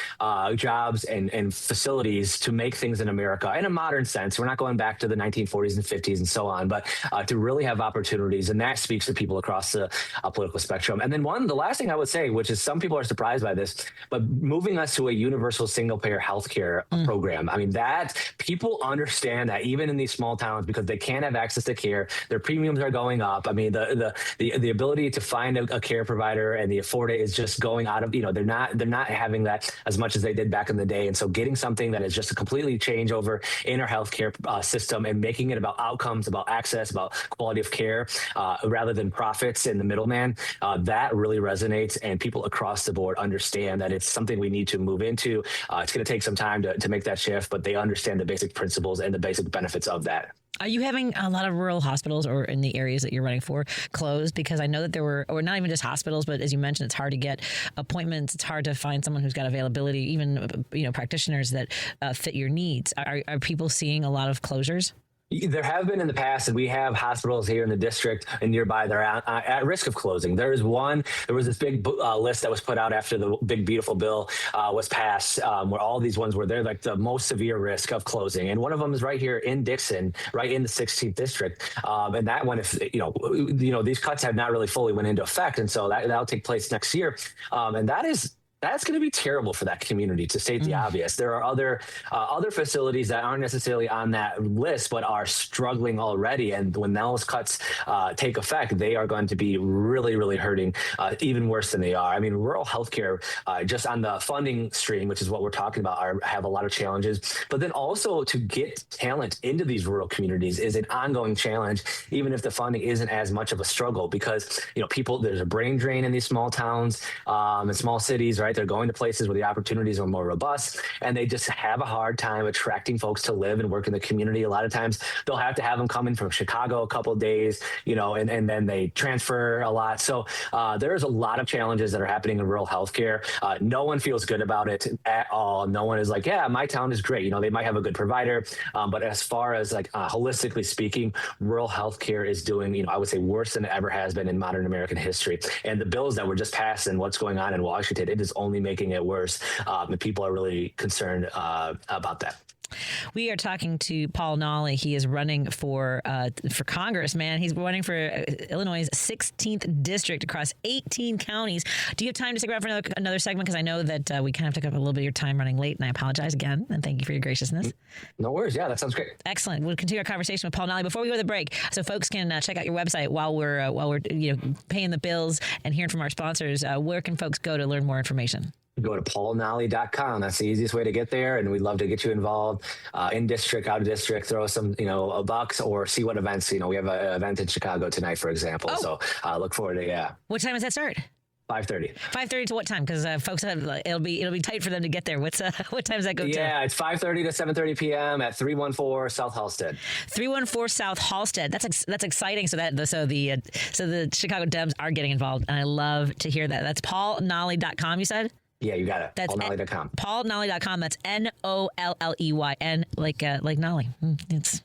jobs and facilities to make things in America in a modern sense. We're not going back to the 1940s and 50s and so on, but to really have opportunities. And that speaks to people across the political spectrum. And then the last thing I would say, which is some people are surprised by this, but moving us to a universal single payer healthcare program. I mean, that people understand that even in these small towns, because they can't have access to care, their premiums are going up. I mean, the ability to find a care provider and the afford it is just going out of, they're not having that as much as they did back in the day. And so getting something that is just a completely changeover in our healthcare system and making it about outcomes, about access, about quality of care, rather than profits and the middleman, that really resonates, and people across the board understand that it's something we need to move into. It's going to take some time to make that shift, but they understand the basic principles and the basic benefits of that. Are you having a lot of rural hospitals, or in the areas that you're running for, closed? Because I know that there were, or not even just hospitals, but as you mentioned, it's hard to get appointments. It's hard to find someone who's got availability, even practitioners that fit your needs. Are people seeing a lot of closures? There have been in the past, and we have hospitals here in the district and nearby that are at risk of closing. There was this big list that was put out after the big, beautiful bill was passed, where all these ones were there, like the most severe risk of closing. And one of them is right here in Dixon, right in the 16th district. And that one, if these cuts have not really fully went into effect. And so that'll take place next year. And that's going to be terrible for that community, to state the obvious. There are other facilities that aren't necessarily on that list, but are struggling already. And when those cuts take effect, they are going to be really, really hurting, even worse than they are. I mean, rural healthcare, just on the funding stream, which is what we're talking about, have a lot of challenges. But then also to get talent into these rural communities is an ongoing challenge, even if the funding isn't as much of a struggle, because there's a brain drain in these small towns and small cities, right? They're going to places where the opportunities are more robust, and they just have a hard time attracting folks to live and work in the community. A lot of times they'll have to have them come in from Chicago a couple of days, and then they transfer a lot. So there's a lot of challenges that are happening in rural healthcare. No one feels good about it at all. No one is like, yeah, my town is great. They might have a good provider, but as far as holistically speaking, rural healthcare is doing, I would say, worse than it ever has been in modern American history. And the bills that were just passed and what's going on in Washington, it is only making it worse. And people are really concerned about that. We are talking to Paul Nolly. He is running for Congress, man. He's running for Illinois' 16th district across 18 counties. Do you have time to stick around for another segment? Because I know that we kind of took up a little bit of your time running late, and I apologize again. And thank you for your graciousness. No worries. Yeah, that sounds great. Excellent. We'll continue our conversation with Paul Nolly before we go to the break, so folks can check out your website while we're paying the bills and hearing from our sponsors. Where can folks go to learn more information? Go to paulnolly.com. That's the easiest way to get there. And we'd love to get you involved in district, out of district, throw some, bucks, or see what events, we have an event in Chicago tonight, for example. So look forward to, What time does that start? 5:30. 5:30 to what time? Because folks it'll be tight for them to get there. What time does that go to? Yeah, it's 5:30 to 7:30 p.m. at 314 South Halstead. 314 South Halstead. That's exciting. So the Chicago Dems are getting involved, and I love to hear that. That's paulnolly.com. You said. Yeah, you got it. That's paulnolly.com. Paulnolly.com. That's NOLLEYN, like Nolly. It's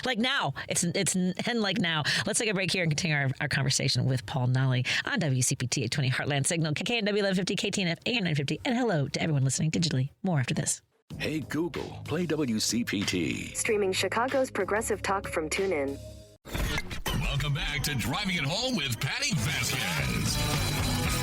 like now. It's N like now. Let's take a break here and continue our conversation with Paul Nolly on WCPT 820 Heartland Signal, KKNW 1150, KTNF AM 950, and hello to everyone listening digitally. More after this. Hey Google, play WCPT. Streaming Chicago's progressive talk from TuneIn. Welcome back to Driving It Home with Patti Vasquez.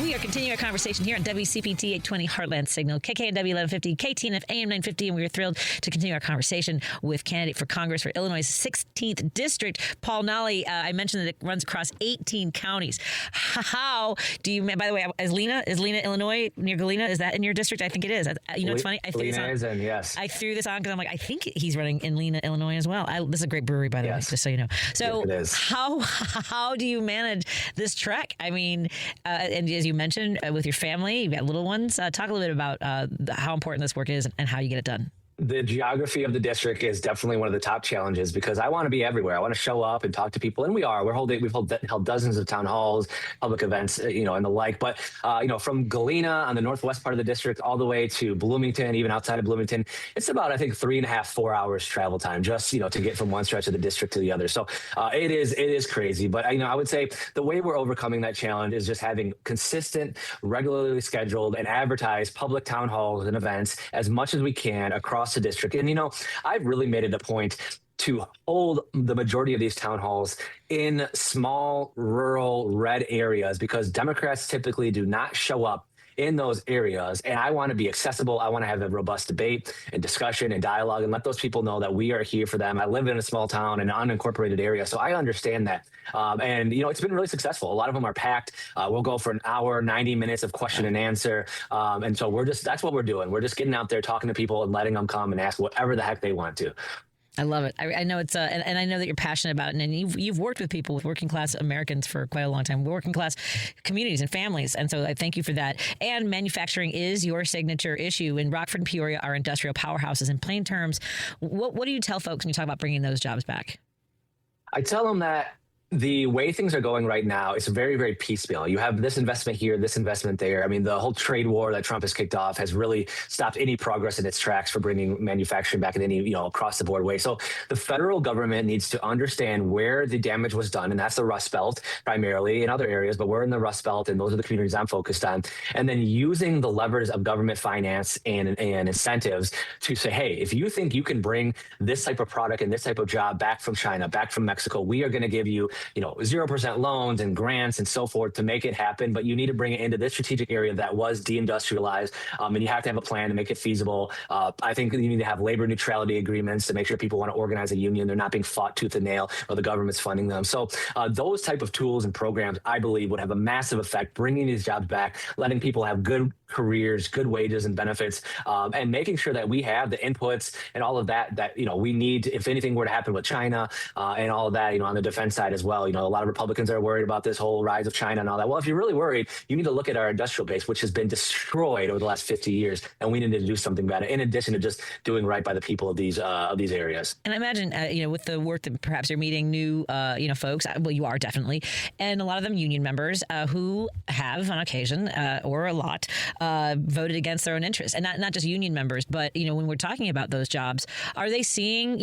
We are continuing our conversation here on WCPT 820 Heartland Signal, KKNW 1150, KTNF AM 950, and we are thrilled to continue our conversation with candidate for Congress for Illinois' 16th district, Paul Nolly. I mentioned that it runs across 18 counties. How do you? By the way, is Lena, Illinois, near Galena? Is that in your district? I think it is. It's funny. Lena is in, yes. I threw this on because I'm like, I think he's running in Lena, Illinois as well. This is a great brewery, by the way, just so you know. So yes, how do you manage this trek? I mean, and as you mentioned, with your family, you've got little ones. Talk a little bit about how important this work is and how you get it done. The geography of the district is definitely one of the top challenges because I want to be everywhere. I want to show up and talk to people, and we are. We've held dozens of town halls, public events, and the like. But from Galena on the northwest part of the district all the way to Bloomington, even outside of Bloomington, it's about, I think, 3.5, 4 hours travel time just to get from one stretch of the district to the other. So it is crazy. But I would say the way we're overcoming that challenge is just having consistent, regularly scheduled, and advertised public town halls and events as much as we can across the district. And, I've really made it a point to hold the majority of these town halls in small, rural, red areas because Democrats typically do not show up in those areas. And I want to be accessible. I want to have a robust debate and discussion and dialogue and let those people know that we are here for them. I live in a small town, an unincorporated area, so I understand that. And it's been really successful. A lot of them are packed. We'll go for an hour, 90 minutes of question and answer. And so that's what we're doing. We're just getting out there, talking to people and letting them come and ask whatever the heck they want to. I love it. I know it's and I know that you're passionate about it, and you've worked with people, with working class Americans for quite a long time, working class communities and families, and so I thank you for that. And manufacturing is your signature issue. In Rockford and Peoria are industrial powerhouses. In plain terms, what do you tell folks when you talk about bringing those jobs back? I tell them that the way things are going right now, it's very, very piecemeal. You have this investment here, this investment there. I mean, the whole trade war that Trump has kicked off has really stopped any progress in its tracks for bringing manufacturing back in any, across the board way. So the federal government needs to understand where the damage was done. And that's the Rust Belt primarily in other areas, but we're in the Rust Belt and those are the communities I'm focused on. And then using the levers of government finance and incentives to say, hey, if you think you can bring this type of product and this type of job back from China, back from Mexico, we are going to give you 0% loans and grants and so forth to make it happen. But you need to bring it into this strategic area that was deindustrialized. And you have to have a plan to make it feasible. I think you need to have labor neutrality agreements to make sure people want to organize a union. They're not being fought tooth and nail or the government's funding them. So those type of tools and programs, I believe, would have a massive effect, bringing these jobs back, letting people have good careers, good wages and benefits, and making sure that we have the inputs and all of that we need if anything were to happen with China and all of that, on the defense side as well. A lot of Republicans are worried about this whole rise of China and all that. Well, if you're really worried, you need to look at our industrial base, which has been destroyed over the last 50 years, and we need to do something about it. In addition to just doing right by the people of these areas. And I imagine, with the work that perhaps you're meeting new, folks. Well, you are definitely, and a lot of them union members who have, on occasion or a lot, voted against their own interests, and not just union members, but when we're talking about those jobs, are they seeing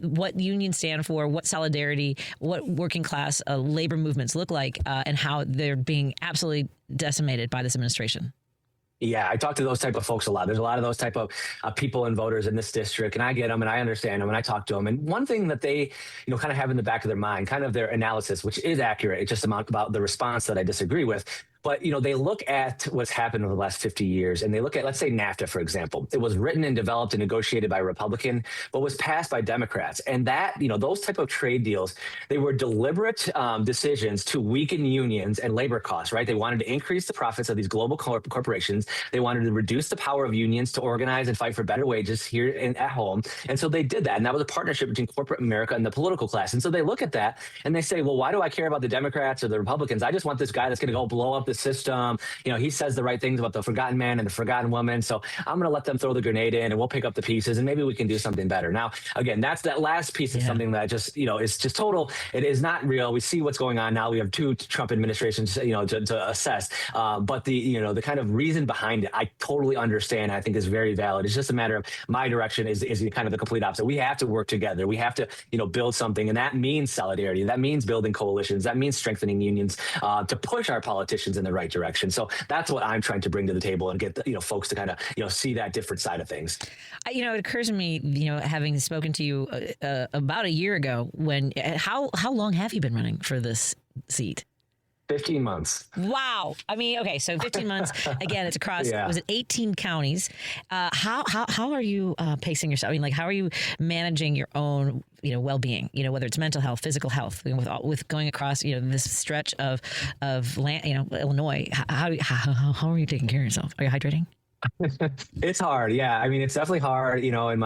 what unions stand for, what solidarity, what working class labor movements look like, and how they're being absolutely decimated by this administration? Yeah, I talk to those type of folks a lot. There's a lot of those type of people and voters in this district, and I get them and I understand them and I talk to them. And one thing that they, kind of have in the back of their mind, kind of their analysis, which is accurate, it's just about the response that I disagree with. But, they look at what's happened over the last 50 years, and they look at, let's say, NAFTA, for example. It was written and developed and negotiated by a Republican, but was passed by Democrats. And that, those type of trade deals, they were deliberate decisions to weaken unions and labor costs, right? They wanted to increase the profits of these global corporations. They wanted to reduce the power of unions to organize and fight for better wages here at home. And so they did that. And that was a partnership between corporate America and the political class. And so they look at that and they say, well, why do I care about the Democrats or the Republicans? I just want this guy that's going to go blow up the system. He says the right things about the forgotten man and the forgotten woman. So I'm going to let them throw the grenade in and we'll pick up the pieces and maybe we can do something better. Now, again, that's that last piece of something that just, is just total. It is not real. We see what's going on now. We have two Trump administrations, to assess. But the kind of reason behind it, I totally understand. I think is very valid. It's just a matter of my direction is kind of the complete opposite. We have to work together. We have to, build something. And that means solidarity. That means building coalitions. That means strengthening unions to push our politicians in the right direction. So that's what I'm trying to bring to the table and get folks to kind of see that different side of things. It occurs to me, having spoken to you about a year ago, how long have you been running for this seat? 15 months. Wow. I mean, okay, so 15 months. Again, it's across, was it 18 counties? How are you pacing yourself? I mean, how are you managing your own, well-being, whether it's mental health, physical health, with going across, this stretch of land, Illinois? How are you taking care of yourself? Are you hydrating? It's hard. Yeah. I mean, it's definitely hard, and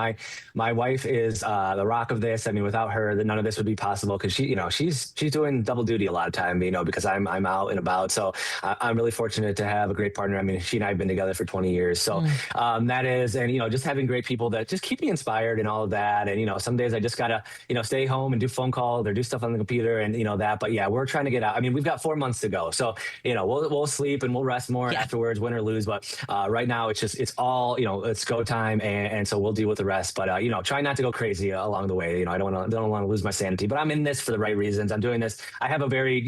my wife is the rock of this. I mean, without her, then none of this would be possible because she's doing double duty a lot of time, because I'm out and about. So I'm really fortunate to have a great partner. I mean, she and I have been together for 20 years. So that is, and, just having great people that just keep me inspired and all of that. And, some days I just got to, stay home and do phone calls or do stuff on the computer and, that. But yeah, we're trying to get out. I mean, we've got 4 months to go. So, we'll sleep and we'll rest more afterwards, win or lose. But right now, it's all, it's go time. And so we'll deal with the rest. But, try not to go crazy along the way. I don't want to lose my sanity, but I'm in this for the right reasons. I'm doing this. I have a very,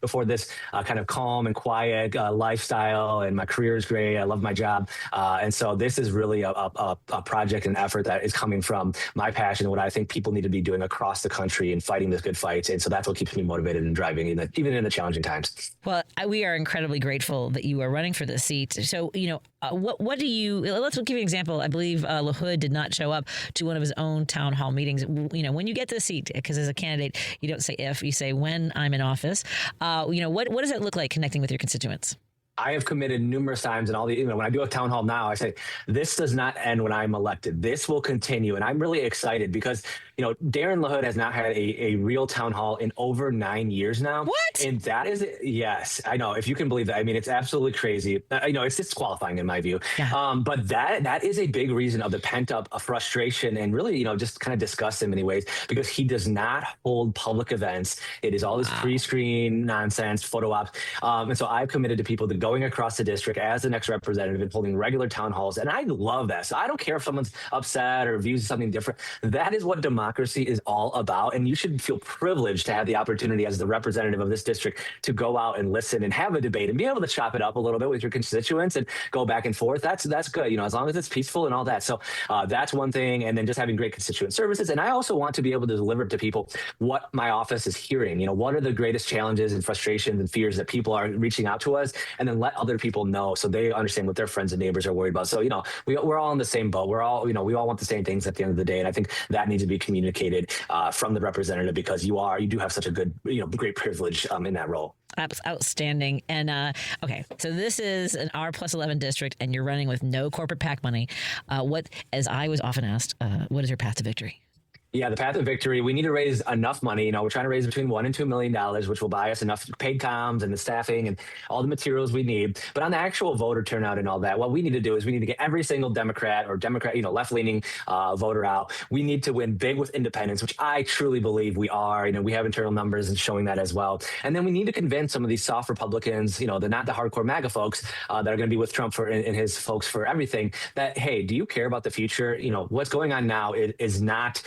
before this kind of calm and quiet lifestyle, and my career is great. I love my job. And so this is really a project and effort that is coming from my passion, what I think people need to be doing across the country and fighting this good fight. And so that's what keeps me motivated and driving, even in the challenging times. Well, we are incredibly grateful that you are running for this seat. So, what do you, let's give you an example. I believe LaHood did not show up to one of his own town hall meetings. When you get to the seat, because as a candidate, you don't say if, you say when I'm in office. What does it look like connecting with your constituents? I have committed numerous times, and when I do a town hall now, I say, this does not end when I'm elected. This will continue. And I'm really excited because, Darren LaHood has not had a real town hall in over 9 years now. What? And that is, yes, I know, if you can believe that. I mean, it's absolutely crazy. It's disqualifying in my view. Yeah. But that is a big reason of the pent up frustration and really, just kind of disgust in many ways, because he does not hold public events. It is all this pre-screen nonsense, photo ops. And so I've committed to people to going across the district as the next representative and holding regular town halls. And I love that. So I don't care if someone's upset or views something different. That is what democracy is all about. And you should feel privileged to have the opportunity as the representative of this district to go out and listen and have a debate and be able to chop it up a little bit with your constituents and go back and forth. That's good, as long as it's peaceful and all that. So that's one thing. And then just having great constituent services. And I also want to be able to deliver to people what my office is hearing. What are the greatest challenges and frustrations and fears that people are reaching out to us, and then let other people know so they understand what their friends and neighbors are worried about. So, we're all in the same boat. We're all, we all want the same things at the end of the day. And I think that needs to be communicated from the representative, because you do have such a good, great privilege in that role. Outstanding. And okay, so this is an R+11 district, and you're running with no corporate PAC money. As I was often asked, what is your path to victory? Yeah, the path of victory, we need to raise enough money. We're trying to raise between $1 and $2 million, which will buy us enough paid comms and the staffing and all the materials we need. But on the actual voter turnout and all that, what we need to do is we need to get every single Democrat, left-leaning voter out. We need to win big with independents, which I truly believe we are. We have internal numbers and showing that as well. And then we need to convince some of these soft Republicans, not the hardcore MAGA folks that are going to be with Trump and his folks for everything, that, hey, do you care about the future? What's going on now is not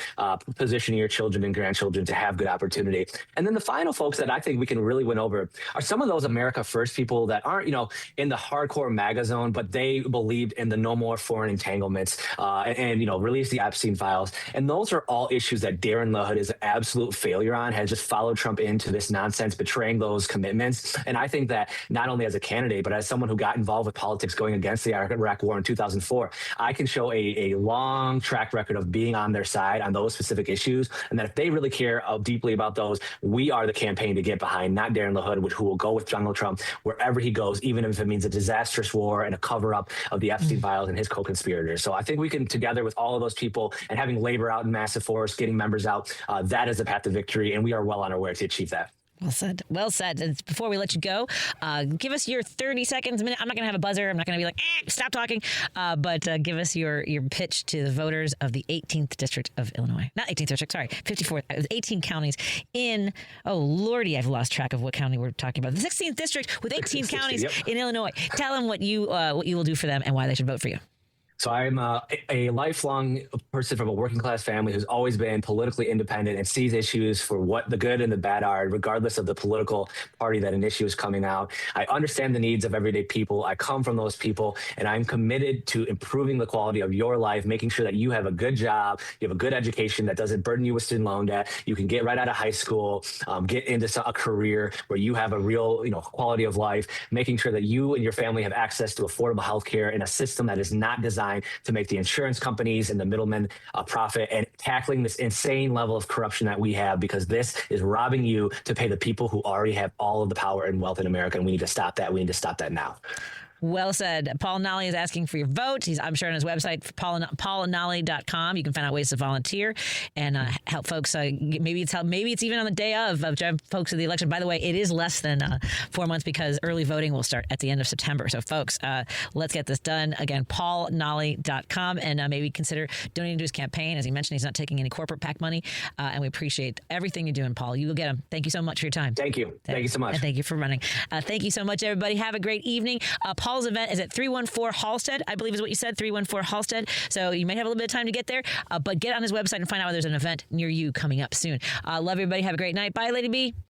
positioning your children and grandchildren to have good opportunity. And then the final folks that I think we can really win over are some of those America First people that aren't, in the hardcore MAGA zone, but they believed in the no more foreign entanglements and release the Epstein files. And those are all issues that Darren LaHood is an absolute failure on, has just followed Trump into this nonsense, betraying those commitments. And I think that not only as a candidate, but as someone who got involved with politics going against the Iraq war in 2004, I can show a long track record of being on their side on those specific issues, and that if they really care deeply about those, we are the campaign to get behind, not Darren LaHood, who will go with Donald Trump wherever he goes, even if it means a disastrous war and a cover-up of the Epstein files and his co-conspirators. So I think we can, together with all of those people and having labor out in massive force, getting members out, that is the path to victory, and we are well on our way to achieve that. Well said. Well said. And before we let you go, give us your 30 seconds, minute. I'm not going to have a buzzer. I'm not going to be like, stop talking. But give us your pitch to the voters of the 18th District of Illinois. Not 18th District, sorry. 54th, 18 counties in, oh, Lordy, I've lost track of what county we're talking about. The 16th District with 18 counties in Illinois. Tell them what you will do for them and why they should vote for you. So I'm a lifelong person from a working class family who's always been politically independent and sees issues for what the good and the bad are, regardless of the political party that an issue is coming out. I understand the needs of everyday people. I come from those people, and I'm committed to improving the quality of your life, making sure that you have a good job, you have a good education that doesn't burden you with student loan debt. You can get right out of high school, get into a career where you have a real, quality of life, making sure that you and your family have access to affordable health care in a system that is not designed to make the insurance companies and the middlemen profit, and tackling this insane level of corruption that we have, because this is robbing you to pay the people who already have all of the power and wealth in America. And we need to stop that. We need to stop that now. Well said. Paul Nolly is asking for your vote. I'm sure on his website, paulanolly.com. You can find out ways to volunteer and help folks. Maybe it's even on the day of drive folks to the election. By the way, it is less than 4 months because early voting will start at the end of September. So, folks, let's get this done. Again, paulanolly.com, and maybe consider donating to his campaign. As he mentioned, he's not taking any corporate PAC money, and we appreciate everything you're doing, Paul. You will get him. Thank you so much for your time. Thank you. Thank you so much. And thank you for running. Thank you so much, everybody. Have a great evening. Paul's event is at 314 Halstead, I believe is what you said, 314 Halstead. So you may have a little bit of time to get there, but get on his website and find out whether there's an event near you coming up soon. Love everybody. Have a great night. Bye, Lady B.